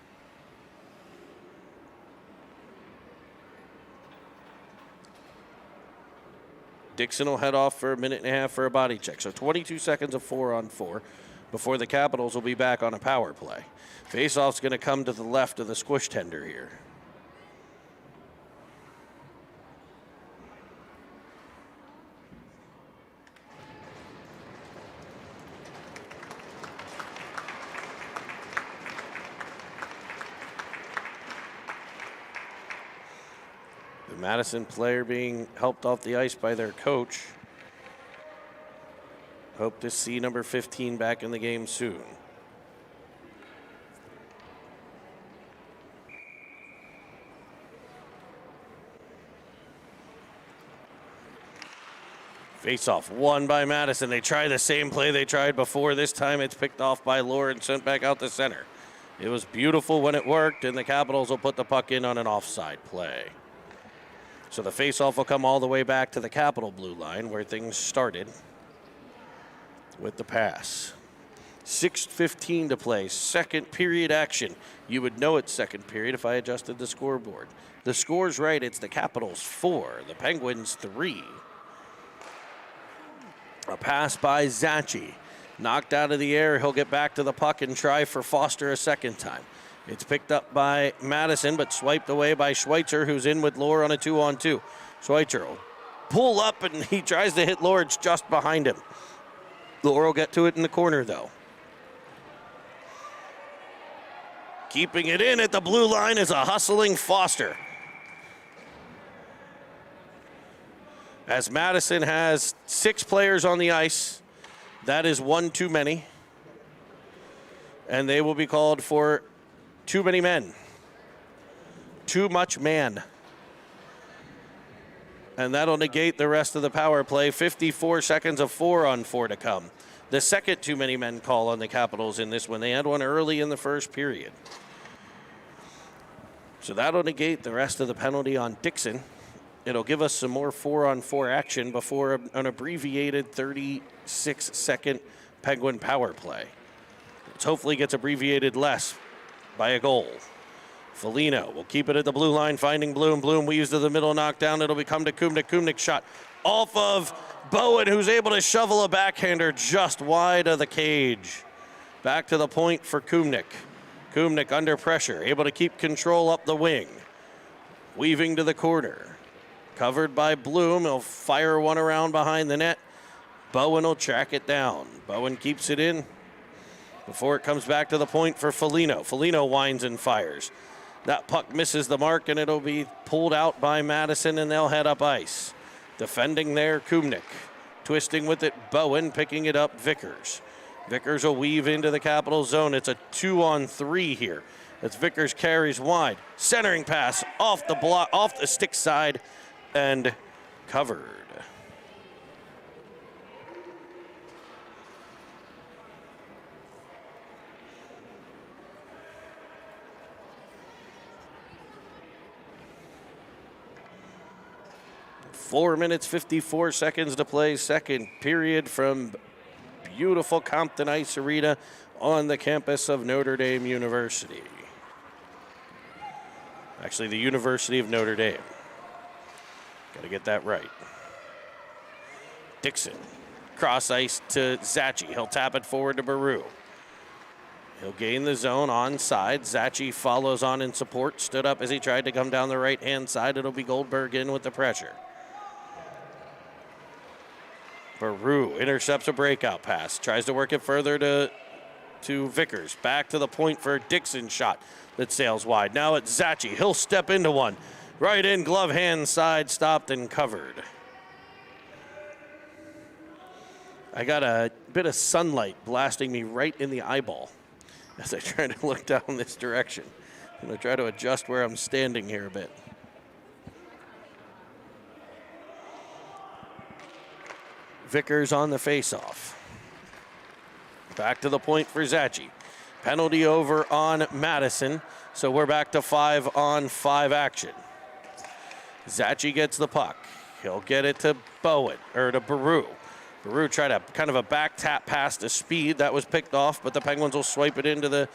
Dixon will head off for a minute and a half for a body check. So 22 seconds of 4-on-4 before the Capitals will be back on a power play. Faceoff's going to come to the left of the squish tender here. The Madison player being helped off the ice by their coach. Hope to see number 15 back in the game soon. Face-off won by Madison. They try the same play they tried before. This time it's picked off by Lord and sent back out to center. It was beautiful when it worked, and the Capitals will put the puck in on an offside play. So the face-off will come all the way back to the Capital blue line where things started with the pass. 6:15 to play, second period action. You would know it's second period if I adjusted the scoreboard. The score's right, it's the Capitals 4, the Penguins 3. A pass by Zachi. Knocked out of the air, he'll get back to the puck and try for Foster a second time. It's picked up by Madison, but swiped away by Schweitzer, who's in with Lohr on a 2-on-2. Schweitzer will pull up, and he tries to hit Lohr. It's just behind him. Lohr will get to it in the corner, though. Keeping it in at the blue line is a hustling Foster. As Madison has 6 players on the ice, that is one too many. And they will be called for too many men. Too much man. And that'll negate the rest of the power play. 54 seconds of 4-on-4 to come. The second too many men call on the Capitals in this one. They had one early in the first period. So that'll negate the rest of the penalty on Dixon. It'll give us some more 4-on-4 action before an abbreviated 36-second Penguin power play. It hopefully gets abbreviated less by a goal. Foligno will keep it at the blue line, finding Bloom. Bloom weaves to the middle, knockdown. It'll become to Kumnik. Kumnik shot off of Bowen, who's able to shovel a backhander just wide of the cage. Back to the point for Kumnik. Kumnik under pressure, able to keep control up the wing. Weaving to the corner. Covered by Bloom. He'll fire one around behind the net. Bowen will track it down. Bowen keeps it in before it comes back to the point for Foligno. Foligno winds and fires. That puck misses the mark, and it'll be pulled out by Madison, and they'll head up ice. Defending there, Kumnik. Twisting with it, Bowen, picking it up, Vickers. Vickers will weave into the Capital zone. It's a 2-on-3 here. As Vickers carries wide. Centering pass off the block, off the stick side, and covered. Four minutes, 54 seconds to play, second period from beautiful Compton Ice Arena on the campus of Notre Dame University. Actually, the University of Notre Dame. Got to get that right. Dixon, cross ice to Zachi. He'll tap it forward to Baru. He'll gain the zone onside. Zachi follows on in support. Stood up as he tried to come down the right-hand side. It'll be Goldberg in with the pressure. Baru intercepts a breakout pass. Tries to work it further to Vickers. Back to the point for a Dixon shot that sails wide. Now it's Zachi. He'll step into one. Right in, glove hand side, stopped and covered. I got a bit of sunlight blasting me right in the eyeball as I try to look down this direction. I'm going to try to adjust where I'm standing here a bit. Vickers on the faceoff. Back to the point for Zachi. Penalty over on Madison, so we're back to 5-on-5 action. Zachi gets the puck. He'll get it to Bowen, or to Baru. Baru tried a kind of a back tap pass to Speed. That was picked off, but the Penguins will swipe it into the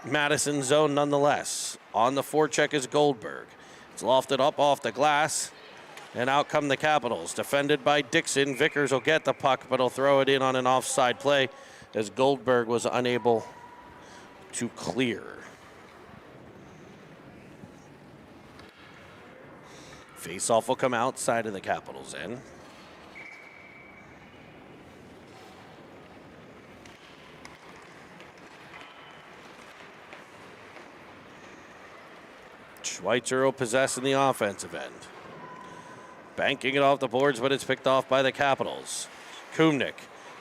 Madison zone nonetheless. On the forecheck is Goldberg. It's lofted up off the glass, and out come the Capitals. Defended by Dixon. Vickers will get the puck, but he'll throw it in on an offside play as Goldberg was unable to clear. Face-off will come outside of the Capitals' end. Schweitzer will possess in the offensive end. Banking it off the boards, but it's picked off by the Capitals. Kumnik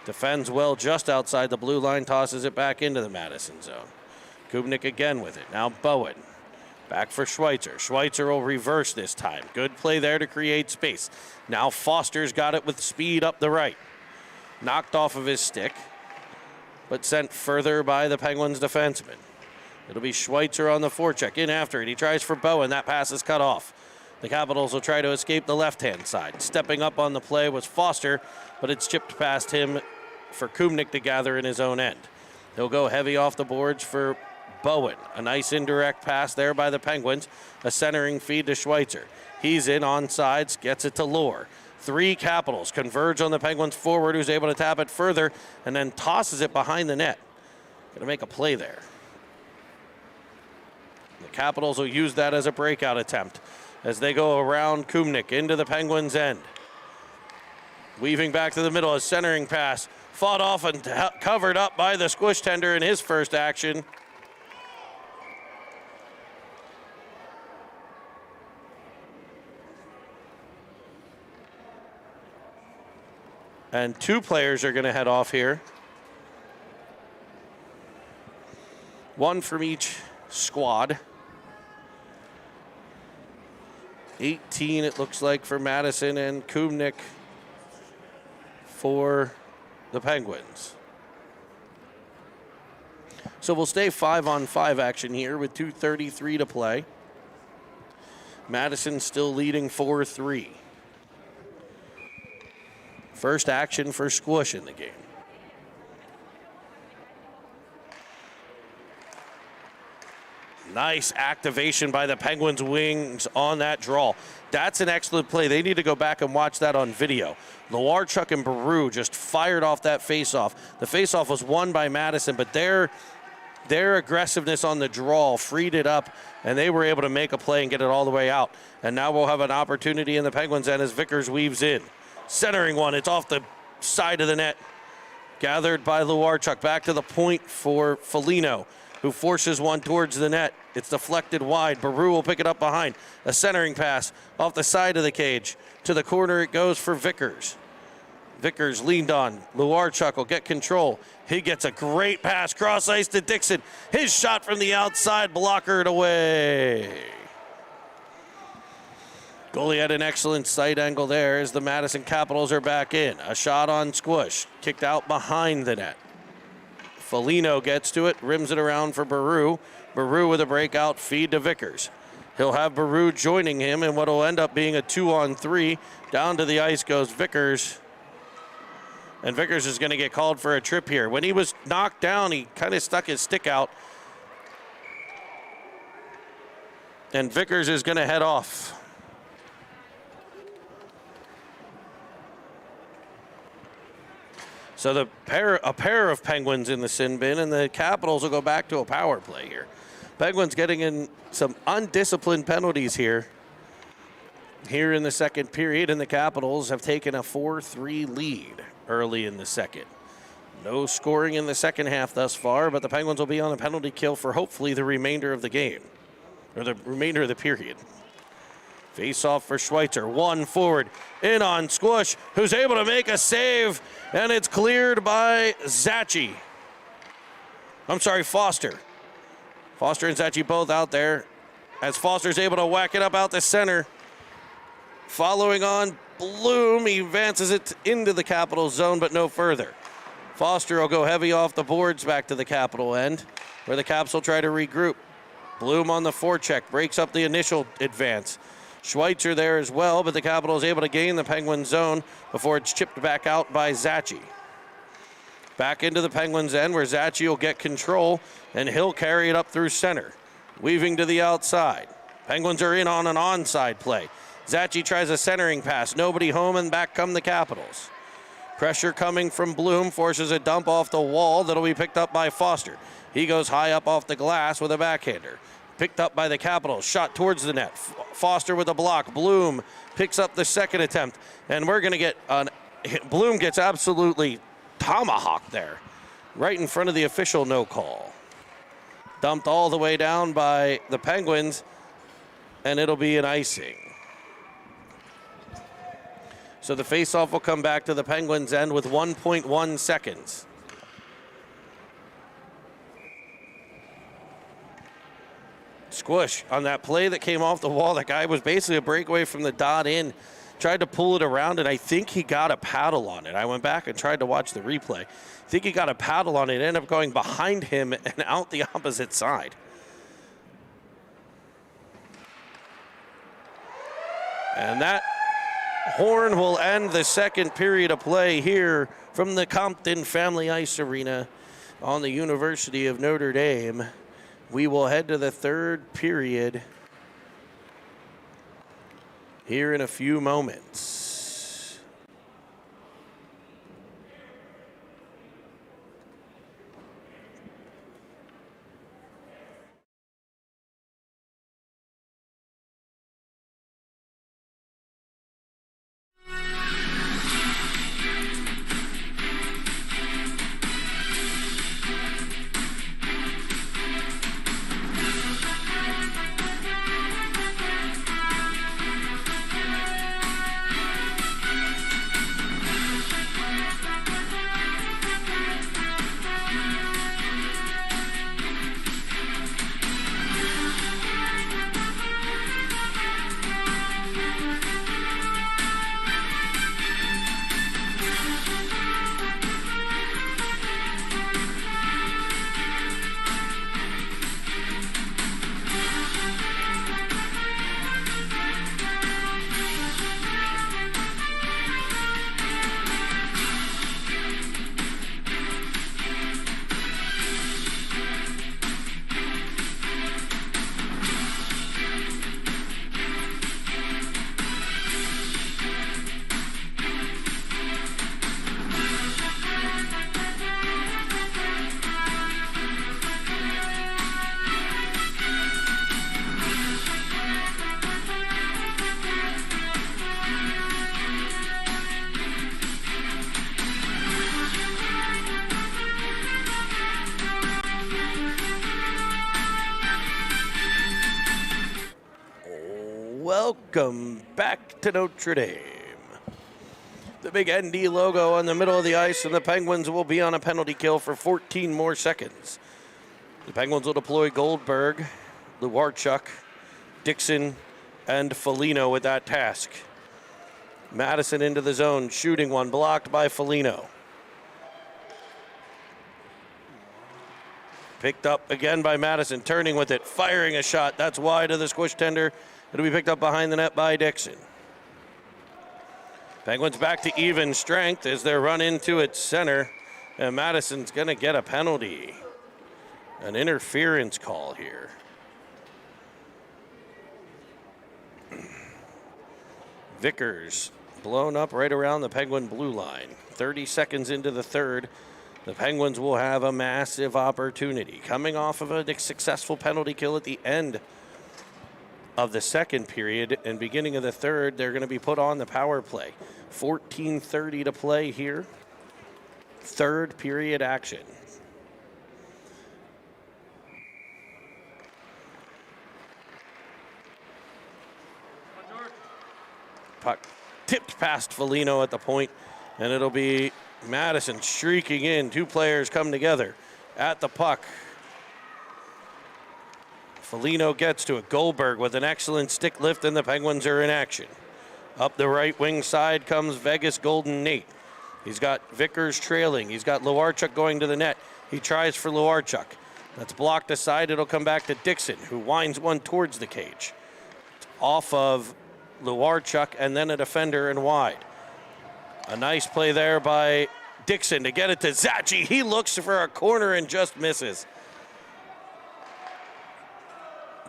defends well just outside the blue line, tosses it back into the Madison zone. Kumnik again with it. Now Bowen. Back for Schweitzer. Schweitzer will reverse this time. Good play there to create space. Now Foster's got it with speed up the right. Knocked off of his stick, but sent further by the Penguins defenseman. It'll be Schweitzer on the forecheck. In after it. He tries for Bowen. That pass is cut off. The Capitals will try to escape the left-hand side. Stepping up on the play was Foster, but it's chipped past him for Kumnik to gather in his own end. He'll go heavy off the boards for Bowen. A nice indirect pass there by the Penguins. A centering feed to Schweitzer. He's in on sides, gets it to Lohr. 3 Capitals converge on the Penguins forward, who's able to tap it further and then tosses it behind the net. Gonna make a play there. The Capitals will use that as a breakout attempt as they go around Kumnik into the Penguins' end. Weaving back to the middle, a centering pass. Fought off and covered up by the squish tender in his first action. And 2 players are going to head off here. 1 from each squad. 18, it looks like, for Madison, and Kumnik for the Penguins. So we'll stay 5-on-5 action here with 2:33 to play. Madison still leading 4-3. First action for Squish in the game. Nice activation by the Penguins' wings on that draw. That's an excellent play. They need to go back and watch that on video. Lowarchuk and Baru just fired off that faceoff. The faceoff was won by Madison, but their aggressiveness on the draw freed it up, and they were able to make a play and get it all the way out. And now we'll have an opportunity in the Penguins' end as Vickers weaves in. Centering one, it's off the side of the net. Gathered by Lowarchuk. Back to the point for Foligno, who forces one towards the net. It's deflected wide. Baru will pick it up behind. A centering pass off the side of the cage. To the corner it goes for Vickers. Vickers leaned on. Lowarchuk will get control. He gets a great pass. Cross ice to Dixon. His shot from the outside, blockered away. Goalie had an excellent sight angle there as the Madison Capitals are back in. A shot on Squish. Kicked out behind the net. Foligno gets to it, rims it around for Baru. Baru with a breakout feed to Vickers. He'll have Baru joining him in what will end up being a 2-on-3. Down to the ice goes Vickers. And Vickers is going to get called for a trip here. When he was knocked down, he kind of stuck his stick out. And Vickers is going to head off. So a pair of Penguins in the sin bin, and the Capitals will go back to a power play here. Penguins getting in some undisciplined penalties here in the second period, and the Capitals have taken a 4-3 lead early in the second. No scoring in the second half thus far, but the Penguins will be on a penalty kill for hopefully the remainder of the game, or the remainder of the period. Face off for Schweitzer, one forward, in on Squish, who's able to make a save, and it's cleared by Foster. Foster and Zachy both out there, as Foster's able to whack it up out the center. Following on Bloom, he advances it into the Capital zone, but no further. Foster will go heavy off the boards back to the Capital end, where the Caps will try to regroup. Bloom on the forecheck, breaks up the initial advance. Schweitzer there as well, but the Capitals able to gain the Penguin zone before it's chipped back out by Zachi. Back into the Penguins' end where Zachi will get control, and he'll carry it up through center. Weaving to the outside. Penguins are in on an onside play. Zachi tries a centering pass. Nobody home, and back come the Capitals. Pressure coming from Bloom forces a dump off the wall that'll be picked up by Foster. He goes high up off the glass with a backhander. Picked up by the Capitals. Shot towards the net. Foster with a block. Bloom picks up the second attempt, and we're going to get Bloom gets absolutely tomahawked there, right in front of the official no call. Dumped all the way down by the Penguins, and it'll be an icing. So the faceoff will come back to the Penguins' end with 1.1 seconds. Squish on that play that came off the wall. That guy was basically a breakaway from the dot in. Tried to pull it around, and I think he got a paddle on it. I went back and tried to watch the replay. I think he got a paddle on it, ended up going behind him and out the opposite side. And that horn will end the second period of play here from the Compton Family Ice Arena on the University of Notre Dame. We will head to the third period here in a few moments. Welcome back to Notre Dame. The big ND logo on the middle of the ice, and the Penguins will be on a penalty kill for 14 more seconds. The Penguins will deploy Goldberg, Luarchuk, Dixon, and Foligno with that task. Madison into the zone, shooting one, blocked by Foligno. Picked up again by Madison, turning with it, firing a shot. That's wide of the squish tender. It'll be picked up behind the net by Dixon. Penguins back to even strength as they run into its center. And Madison's going to get a penalty. An interference call here. Vickers blown up right around the Penguin blue line. 30 seconds into the third. The Penguins will have a massive opportunity. Coming off of a successful penalty kill at the end of the second period and beginning of the third, they're going to be put on the power play. 14:30 to play here. Third period action. Puck tipped past Foligno at the point, and it'll be Madison streaking in. Two players come together at the puck. Foligno gets to it. Goldberg with an excellent stick lift, and the Penguins are in action. Up the right wing side comes Vegas Golden Nate. He's got Vickers trailing. He's got Luarchuk going to the net. He tries for Luarchuk. That's blocked aside. It'll come back to Dixon, who winds one towards the cage. It's off of Luarchuk, and then a defender and wide. A nice play there by Dixon to get it to Zachi. He looks for a corner and just misses.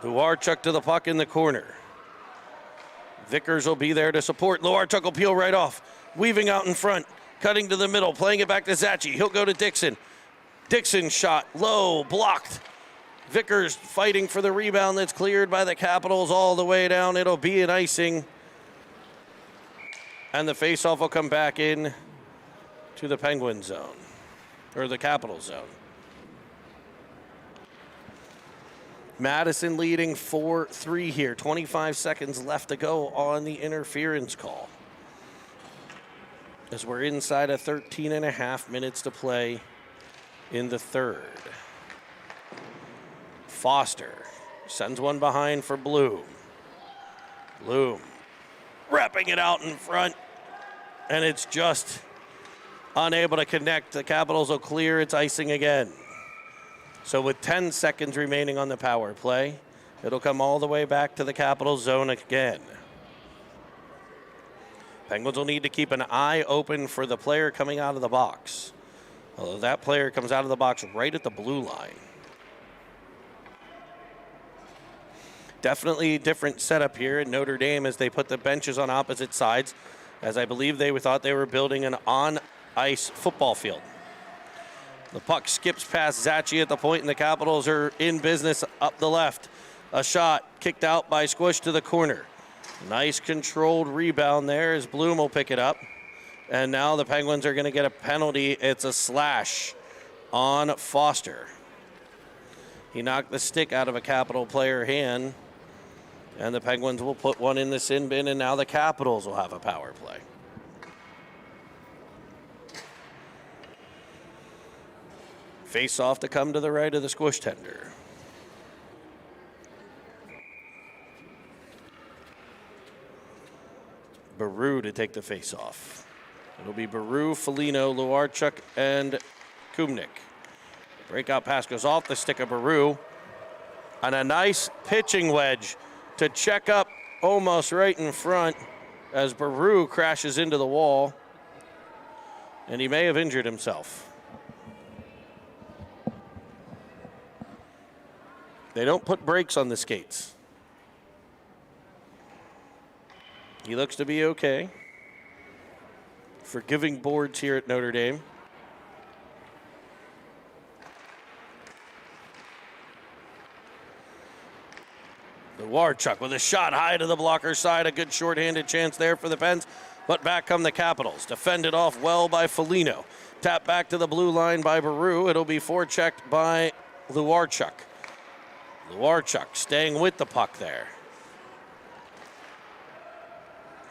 Luarchuk to the puck in the corner. Vickers will be there to support. Luarchuk will peel right off. Weaving out in front. Cutting to the middle. Playing it back to Zachi. He'll go to Dixon. Dixon shot low. Blocked. Vickers fighting for the rebound that's cleared by the Capitals all the way down. It'll be an icing. And the faceoff will come back in to the Penguin zone. Or the Capital zone. Madison leading 4-3 here. 25 seconds left to go on the interference call. As we're inside of 13 and a half minutes to play in the third. Foster sends one behind for Bloom. Bloom wrapping it out in front, and it's just unable to connect. The Capitals will clear. It's icing again. So with 10 seconds remaining on the power play, it'll come all the way back to the Capitals zone again. Penguins will need to keep an eye open for the player coming out of the box. Although that player comes out of the box right at the blue line. Definitely a different setup here at Notre Dame as they put the benches on opposite sides, as I believe they thought they were building an on-ice football field. The puck skips past Zachi at the point, and the Capitals are in business up the left. A shot kicked out by Squish to the corner. Nice controlled rebound there as Bloom will pick it up. And now the Penguins are going to get a penalty. It's a slash on Foster. He knocked the stick out of a Capital player hand. And the Penguins will put one in the sin bin, and now the Capitals will have a power play. Face off to come to the right of the Squish tender. Baru to take the face off. It'll be Baru, Foligno, Luarchuk, and Kumnik. Breakout pass goes off the stick of Baru. And a nice pitching wedge to check up almost right in front as Baru crashes into the wall. And he may have injured himself. They don't put brakes on the skates. He looks to be okay. Forgiving boards here at Notre Dame. Luarchuk with a shot high to the blocker side. A good shorthanded chance there for the Pens. But back come the Capitals. Defended off well by Foligno. Tap back to the blue line by Baru. It'll be forechecked by Luarchuk. Luarchuk staying with the puck there.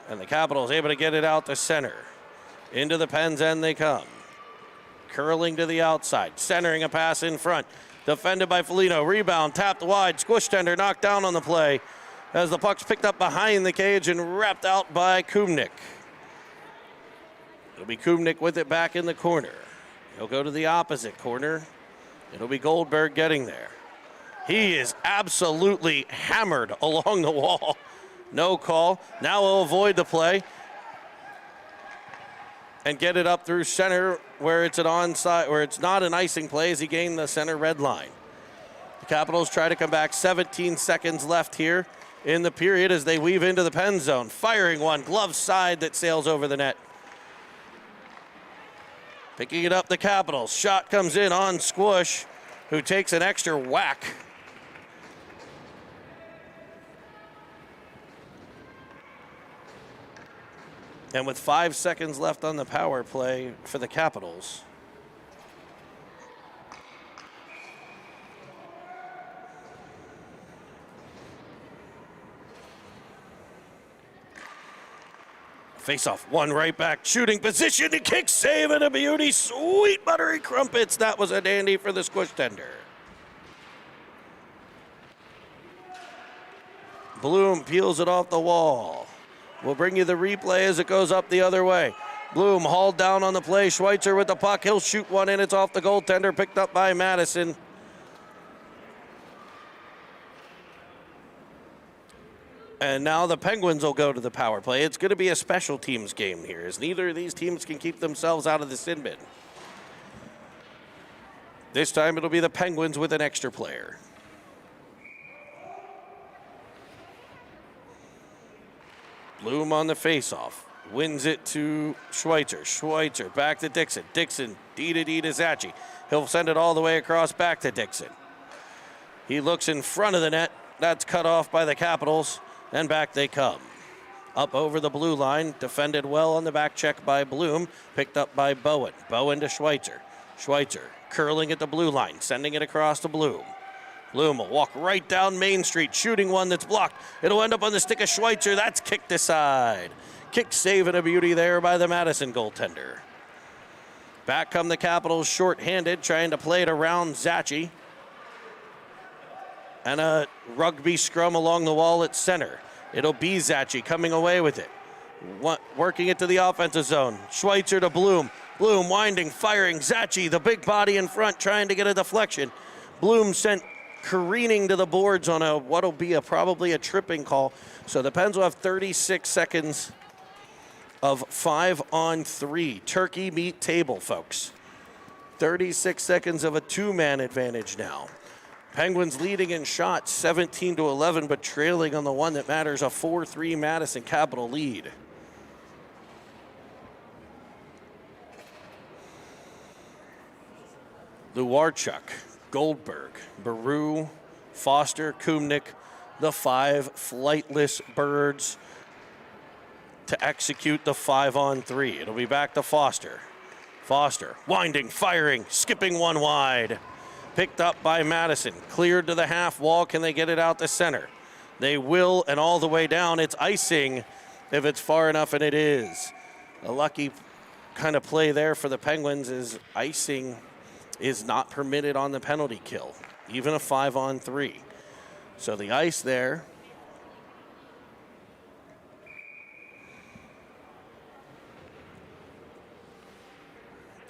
And the Capitals able to get it out to center. Into the Pens end they come. Curling to the outside. Centering a pass in front. Defended by Foligno. Rebound tapped wide. Squish tender knocked down on the play as the puck's picked up behind the cage and wrapped out by Kumnik. It'll be Kumnik with it back in the corner. He'll go to the opposite corner. It'll be Goldberg getting there. He is absolutely hammered along the wall. No call. Now he'll avoid the play and get it up through center where it's an onside, where it's not an icing play as he gained the center red line. The Capitals try to come back. 17 seconds left here in the period as they weave into the pen zone. Firing one, glove side that sails over the net. Picking it up, the Capitals. Shot comes in on Squish, who takes an extra whack. And with 5 seconds left on the power play for the Capitals, face-off, one right back, shooting position, and kick save and a beauty, sweet buttery crumpets. That was a dandy for the Squish tender. Bloom peels it off the wall. We'll bring you the replay as it goes up the other way. Bloom hauled down on the play. Schweitzer with the puck. He'll shoot one in. It's off the goaltender, picked up by Madison. And now the Penguins will go to the power play. It's going to be a special teams game here, as neither of these teams can keep themselves out of the sin bin. This time it'll be the Penguins with an extra player. Bloom on the faceoff. Wins it to Schweitzer. Schweitzer back to Dixon. Dixon, D to Zachi. He'll send it all the way across back to Dixon. He looks in front of the net. That's cut off by the Capitals, and back they come. Up over the blue line, defended well on the back check by Bloom, picked up by Bowen. Bowen to Schweitzer. Schweitzer curling at the blue line, sending it across to Bloom. Bloom will walk right down Main Street, shooting one that's blocked. It'll end up on the stick of Schweitzer. That's kicked aside. Kick save and a beauty there by the Madison goaltender. Back come the Capitals short-handed, trying to play it around Zachi. And a rugby scrum along the wall at center. It'll be Zachi coming away with it. Working it to the offensive zone. Schweitzer to Bloom. Bloom winding, firing. Zachi, the big body in front, trying to get a deflection. Bloom sent careening to the boards on what'll be probably a tripping call. So the Pens will have 36 seconds of 5-on-3. Turkey meat table, folks. 36 seconds of a two-man advantage now. Penguins leading in shots 17-11, but trailing on the one that matters, a 4-3 Madison Capital lead. Luarchuk, Goldberg, Baru, Foster, Kumnik, the 5 flightless birds to execute the 5-on-3. It'll be back to Foster. Foster, winding, firing, skipping one wide. Picked up by Madison, cleared to the half wall. Can they get it out to center? They will, and all the way down. It's icing if it's far enough, and it is. A lucky kind of play there for the Penguins is icing is not permitted on the penalty kill, even a 5-on-3. So the ice there.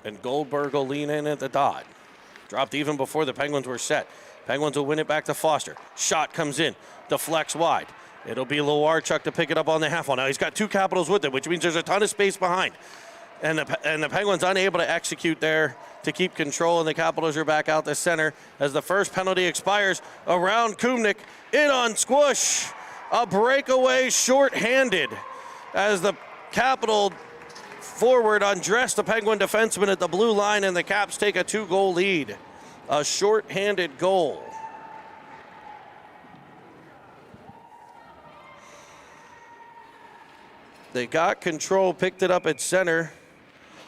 And Goldberg will lean in at the dot. Dropped even before the Penguins were set. Penguins will win it back to Foster. Shot comes in, deflects wide. It'll be Luarchuk to pick it up on the half wall. Now he's got 2 Capitals with him, which means there's a ton of space behind. And the Penguins unable to execute there to keep control, and the Capitals are back out the center as the first penalty expires. Around Kumnik, in on Squish. A breakaway short-handed as the Capital forward undressed the Penguin defenseman at the blue line, and the Caps take a 2-goal lead. A short-handed goal. They got control, picked it up at center,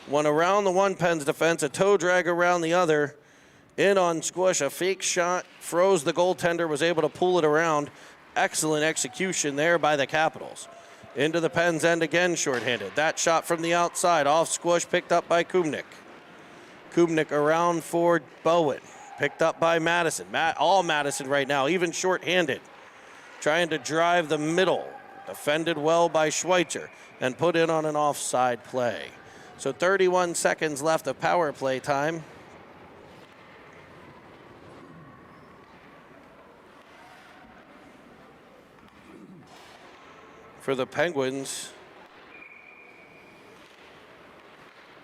went around the one Pens defense, a toe drag around the other, in on Squish, a fake shot, froze the goaltender, was able to pull it around. Excellent execution there by the Capitals. Into the Pens end again, shorthanded. That shot from the outside, off Squish, picked up by Kumnik. Kumnik around for Bowen, picked up by Madison. All Madison right now, even shorthanded. Trying to drive the middle. Defended well by Schweitzer and put in on an offside play. So 31 seconds left of power play time. For the Penguins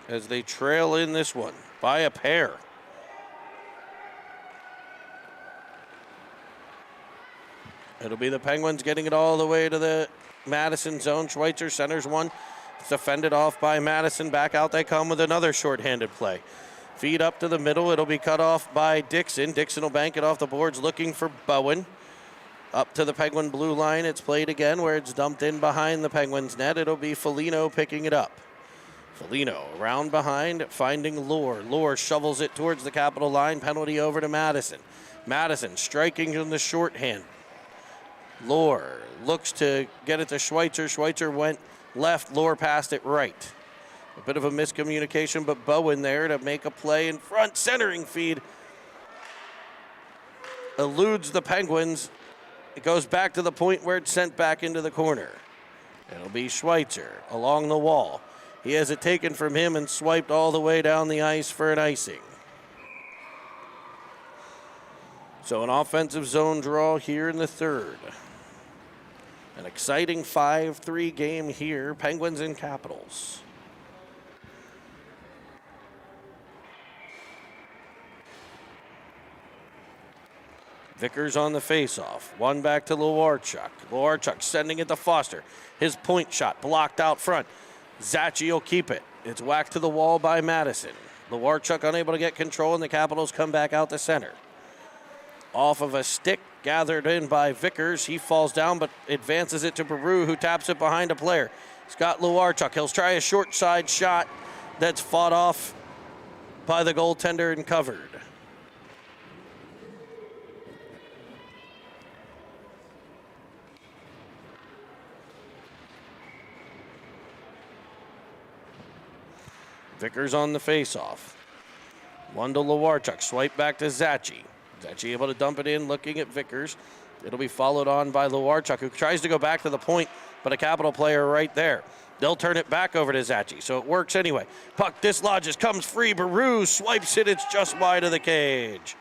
as they trail in this one by a pair. It'll be the Penguins getting it all the way to the Madison zone. Schweitzer centers one. It's defended off by Madison. Back out they come with another shorthanded play. Feed up to the middle. It'll be cut off by Dixon. Dixon will bank it off the boards looking for Bowen. Up to the Penguin blue line. It's played again where it's dumped in behind the Penguins net. It'll be Foligno picking it up. Foligno around behind, finding Lohr. Lohr shovels it towards the Capital line. Penalty over to Madison. Madison striking in the shorthand. Lohr looks to get it to Schweitzer. Schweitzer went left. Lohr passed it right. A bit of a miscommunication, but Bowen there to make a play in front. Centering feed eludes the Penguins. It goes back to the point where it's sent back into the corner. It'll be Schweitzer along the wall. He has it taken from him and swiped all the way down the ice for an icing. So an offensive zone draw here in the third. An exciting 5-3 game here, Penguins and Capitals. Vickers on the faceoff. One back to Lewarchuk. Lewarchuk sending it to Foster. His point shot blocked out front. Zachi will keep it. It's whacked to the wall by Madison. Lewarchuk unable to get control, and the Capitals come back out to center. Off of a stick gathered in by Vickers. He falls down but advances it to Baru, who taps it behind a player. He's got Lewarchuk. He'll try a short side shot that's fought off by the goaltender and covered. Vickers on the faceoff. One to Lewarchuk. Swipe back to Zachi. Zachi able to dump it in, looking at Vickers. It'll be followed on by Lewarchuk, who tries to go back to the point, but a Capital player right there. They'll turn it back over to Zachi, so it works anyway. Puck dislodges, comes free. Baru swipes it. It's just wide of the cage.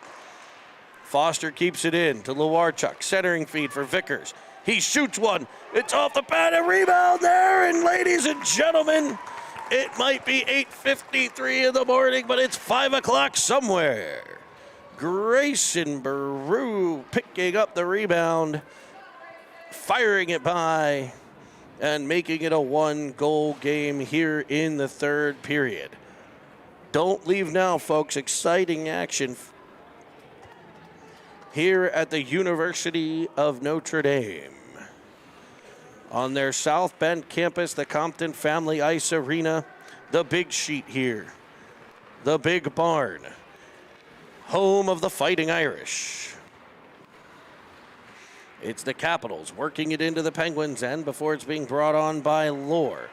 Foster keeps it in to Lewarchuk. Centering feed for Vickers. He shoots one. It's off the pad. A rebound there, and ladies and gentlemen, it might be 8:53 in the morning, but it's 5 o'clock somewhere. Grayson Baru picking up the rebound, firing it by, and making it a 1-goal game here in the third period. Don't leave now, folks. Exciting action here at the University of Notre Dame. On their South Bend campus, the Compton Family Ice Arena, the Big Sheet here, the Big Barn, home of the Fighting Irish. It's the Capitals working it into the Penguins' end before it's being brought on by Lohr.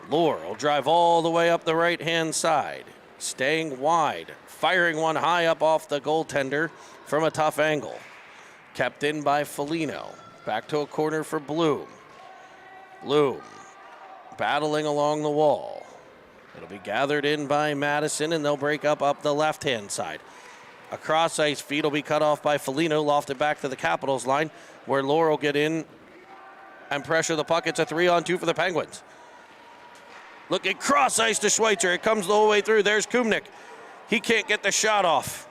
Lohr will drive all the way up the right-hand side, staying wide, firing one high up off the goaltender from a tough angle. Kept in by Foligno. Back to a corner for Bloom. Bloom battling along the wall. It'll be gathered in by Madison, and they'll break up the left-hand side. A cross-ice feed will be cut off by Foligno, lofted back to the Capitals line, where Lohr will get in and pressure the puck. It's a 3-on-2 for the Penguins. Looking cross-ice to Schweitzer. It comes the whole way through. There's Kumnik. He can't get the shot off.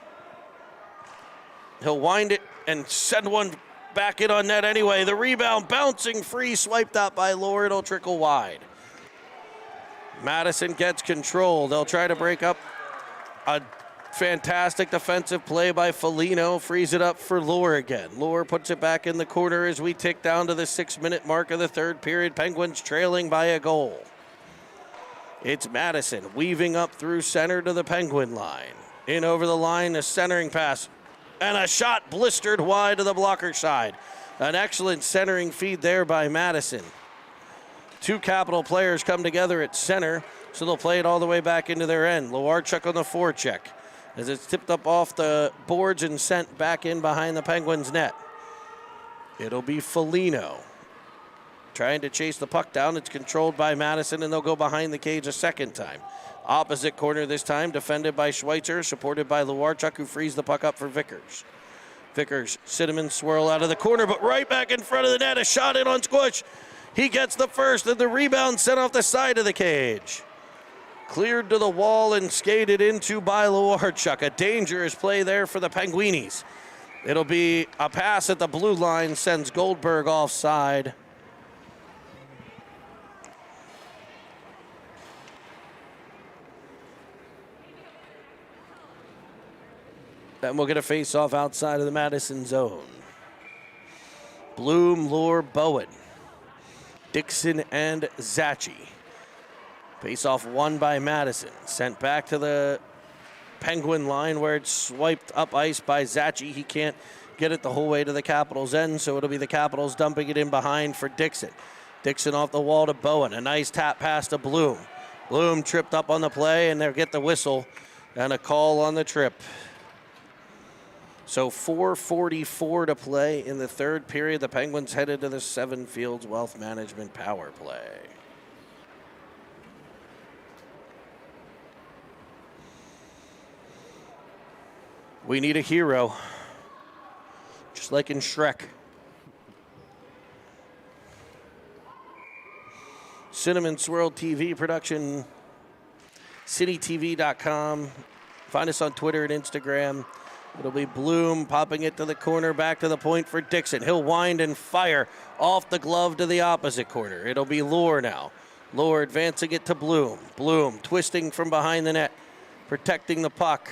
He'll wind it and send one back in on net anyway. The rebound bouncing free, swiped out by Lohr. It'll trickle wide. Madison gets control. They'll try to break up. A fantastic defensive play by Foligno. Frees it up for Lohr again. Lohr puts it back in the corner as we tick down to the 6-minute mark of the third period. Penguins trailing by a goal. It's Madison weaving up through center to the Penguin line. In over the line, a centering pass. And a shot blistered wide to the blocker side. An excellent centering feed there by Madison. Two Capital players come together at center, so they'll play it all the way back into their end. Lewarchuk on the forecheck as it's tipped up off the boards and sent back in behind the Penguins' net. It'll be Foligno trying to chase the puck down. It's controlled by Madison, and they'll go behind the cage a second time. Opposite corner this time, defended by Schweitzer, supported by Lewarchuk, who frees the puck up for Vickers. Vickers, Cinnamon swirl out of the corner, but right back in front of the net. A shot in on Squish. He gets the first, and the rebound sent off the side of the cage. Cleared to the wall and skated into by Lewarchuk. A dangerous play there for the Penguinis. It'll be a pass at the blue line, sends Goldberg offside. Then we'll get a face-off outside of the Madison zone. Bloom, Lohr, Bowen, Dixon, and Zachi. Face-off won by Madison. Sent back to the Penguin line where it's swiped up ice by Zachi. He can't get it the whole way to the Capitals' end, so it'll be the Capitals dumping it in behind for Dixon. Dixon off the wall to Bowen. A nice tap pass to Bloom. Bloom tripped up on the play, and they'll get the whistle and a call on the trip. So 4:44 to play in the third period. The Penguins headed to the Seven Fields Wealth Management power play. We need a hero, just like in Shrek. Cinnamon Swirl TV production, citytv.com. Find us on Twitter and Instagram. It'll be Bloom popping it to the corner, back to the point for Dixon. He'll wind and fire off the glove to the opposite corner. It'll be Lohr now. Lohr advancing it to Bloom. Bloom twisting from behind the net, protecting the puck.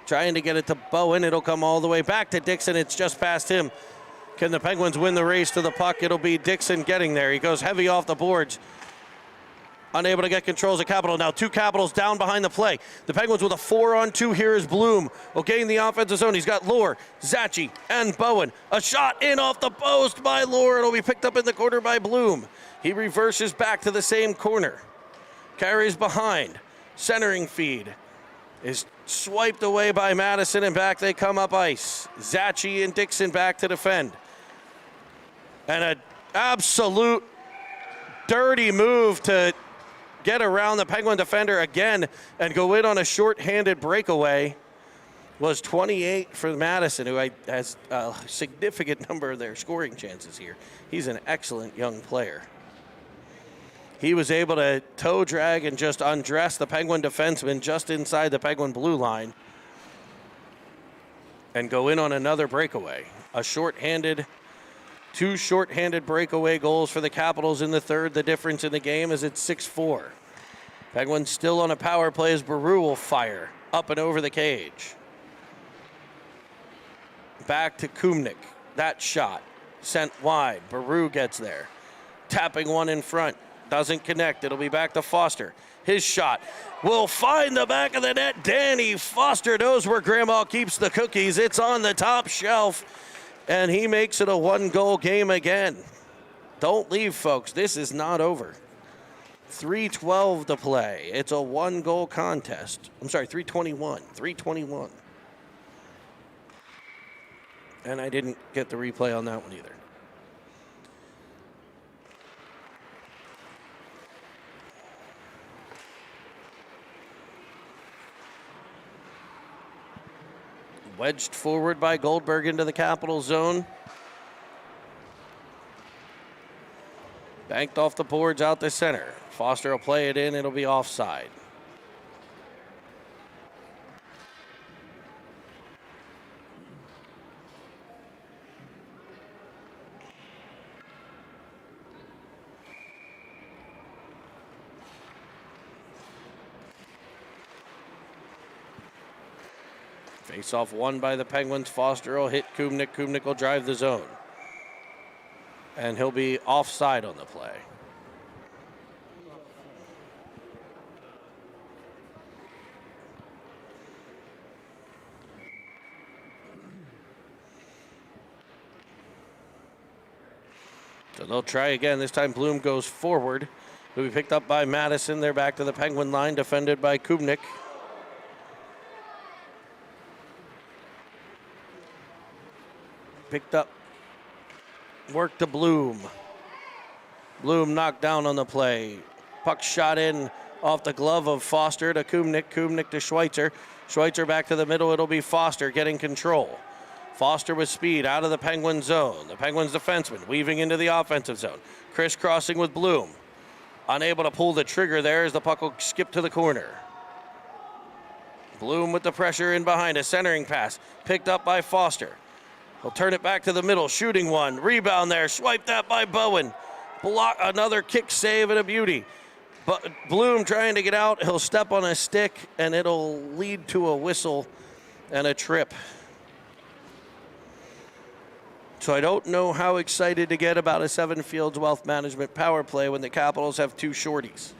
Trying to get it to Bowen. It'll come all the way back to Dixon. It's just past him. Can the Penguins win the race to the puck? It'll be Dixon getting there. He goes heavy off the boards. Unable to get controls of Capital. Now 2 Capitals down behind the play. The Penguins with a 4-on-2. Here is Bloom. Okay, in the offensive zone. He's got Lohr, Zachi, and Bowen. A shot in off the post by Lohr. It'll be picked up in the corner by Bloom. He reverses back to the same corner. Carries behind. Centering feed is swiped away by Madison, and back they come up ice. Zachi and Dixon back to defend. And an absolute dirty move to get around the Penguin defender again and go in on a short-handed breakaway was 28 for Madison, who has a significant number of their scoring chances here. He's an excellent young player. He was able to toe drag and just undress the Penguin defenseman just inside the Penguin blue line and go in on another breakaway. Two short-handed breakaway goals for the Capitals in the third. The difference in the game is it's 6-4. Penguins still on a power play as Baru will fire up and over the cage. Back to Kumnik. That shot sent wide. Baru gets there. Tapping one in front. Doesn't connect. It'll be back to Foster. His shot will find the back of the net. Danny Foster knows where Grandma keeps the cookies. It's on the top shelf, and he makes it a 1-goal game again. Don't leave, folks. This is not over. 3:12 to play. It's a 1-goal contest. I'm sorry, 3:21. 3:21. And I didn't get the replay on that one either. Wedged forward by Goldberg into the Capital zone. Banked off the boards out the center. Foster will play it in. It'll be offside. Face-off won by the Penguins. Foster will hit Kumnik. Kumnik will drive the zone. And he'll be offside on the play. So they'll try again. This time Bloom goes forward. He'll be picked up by Madison. They're back to the Penguin line, defended by Kumnik. Picked up, work to Bloom. Bloom knocked down on the play. Puck shot in off the glove of Foster to Kumnik. Kumnik to Schweitzer. Schweitzer back to the middle. It'll be Foster getting control. Foster with speed out of the Penguin zone. The Penguins defenseman weaving into the offensive zone. Crisscrossing with Bloom. Unable to pull the trigger there as the puck will skip to the corner. Bloom with the pressure in behind. A centering pass picked up by Foster. He'll turn it back to the middle, shooting one. Rebound there, swiped that by Bowen. Block, another kick save and a beauty. But Bloom trying to get out. He'll step on a stick, and it'll lead to a whistle and a trip. So I don't know how excited to get about a Seven Fields Wealth Management power play when the Capitals have 2 shorties.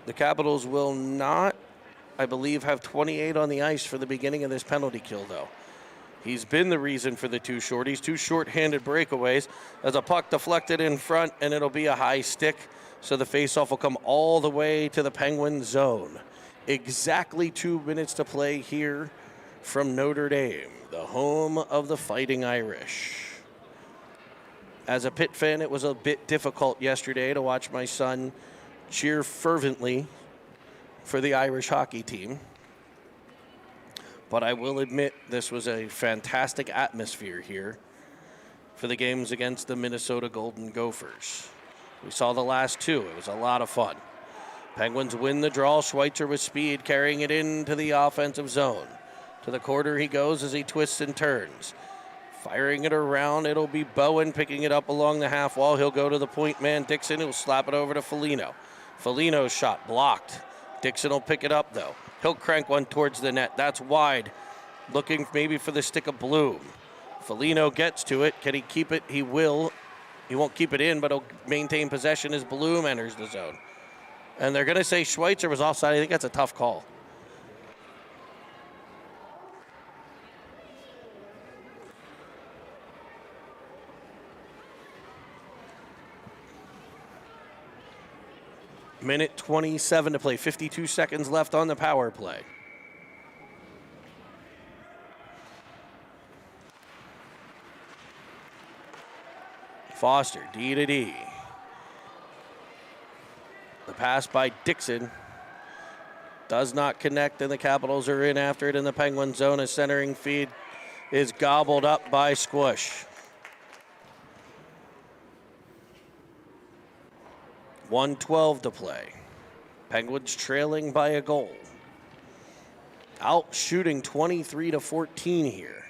The Capitals will not, I believe, have 28 on the ice for the beginning of this penalty kill, though. He's been the reason for the 2 shorties, 2 short-handed breakaways. As a puck deflected in front, and it'll be a high stick, so the faceoff will come all the way to the Penguin zone. Exactly 2 minutes to play here from Notre Dame, the home of the Fighting Irish. As a Pitt fan, it was a bit difficult yesterday to watch my son cheer fervently for the Irish hockey team. But I will admit this was a fantastic atmosphere here for the games against the Minnesota Golden Gophers. We saw the last two. It was a lot of fun. Penguins win the draw. Schweitzer with speed, carrying it into the offensive zone. To the corner he goes as he twists and turns. Firing it around, it'll be Bowen picking it up along the half wall. He'll go to the point man, Dixon. He'll slap it over to Foligno. Foligno's shot blocked. Dixon will pick it up, though. He'll crank one towards the net. That's wide. Looking maybe for the stick of Bloom. Foligno gets to it. Can he keep it? He will. He won't keep it in, but he'll maintain possession as Bloom enters the zone. And they're going to say Schweitzer was offside. I think that's a tough call. Minute 27 to play, 52 seconds left on the power play. Foster, D to D. The pass by Dixon does not connect, and the Capitals are in after it in the Penguin zone. A centering feed is gobbled up by Squish. 1:12 to play. Penguins trailing by a goal. Out shooting 23 to 14 here.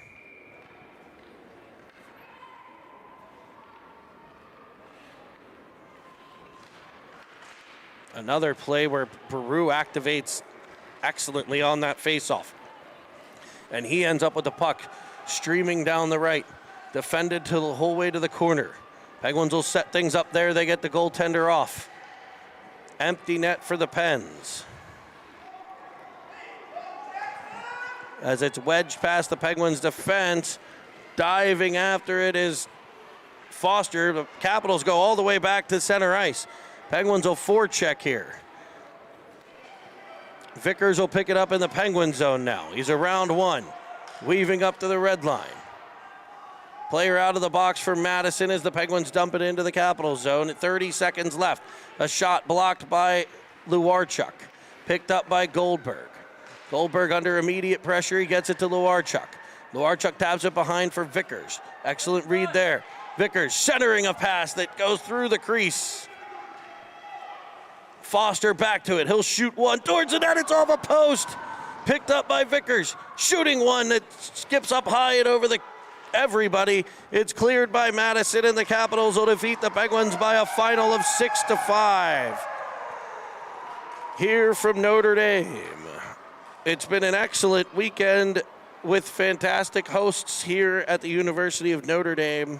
Another play where Peru activates excellently on that faceoff. And he ends up with the puck streaming down the right. Defended to the whole way to the corner. Penguins will set things up there. They get the goaltender off. Empty net for the Pens. As it's wedged past the Penguins' defense, diving after it is Foster. The Capitals go all the way back to center ice. Penguins will forecheck here. Vickers will pick it up in the Penguin zone now. He's around one, weaving up to the red line. Player out of the box for Madison as the Penguins dump it into the Capital zone. 30 seconds left. A shot blocked by Luarchuk. Picked up by Goldberg. Goldberg under immediate pressure. He gets it to Luarchuk. Luarchuk taps it behind for Vickers. Excellent read there. Vickers centering a pass that goes through the crease. Foster back to it. He'll shoot one towards the net. It's off a post. Picked up by Vickers. Shooting one that skips up high and over the everybody. It's cleared by Madison, and the Capitals will defeat the Penguins by a final of 6-5. Here from Notre Dame. It's been an excellent weekend with fantastic hosts here at the University of Notre Dame.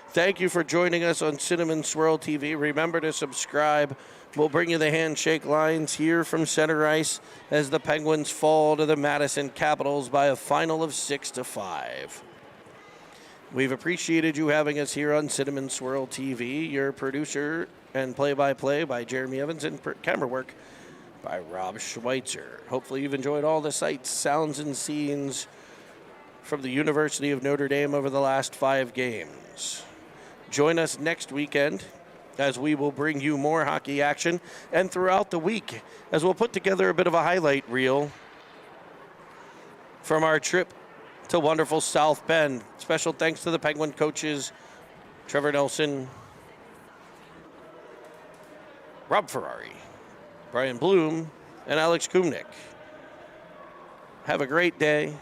Thank you for joining us on Cinnamon Swirl TV. Remember to subscribe. We'll bring you the handshake lines here from center ice as the Penguins fall to the Madison Capitals by a final of 6-5. We've appreciated you having us here on Cinnamon Swirl TV. Your producer and play-by-play by Jeremy Evans and camera work by Rob Schweitzer. Hopefully you've enjoyed all the sights, sounds, and scenes from the University of Notre Dame over the last 5 games. Join us next weekend as we will bring you more hockey action, and throughout the week as we'll put together a bit of a highlight reel from our trip to wonderful South Bend. Special thanks to the Penguin coaches, Trevor Nelson, Rob Ferrari, Brian Bloom, and Alex Kumnick. Have a great day.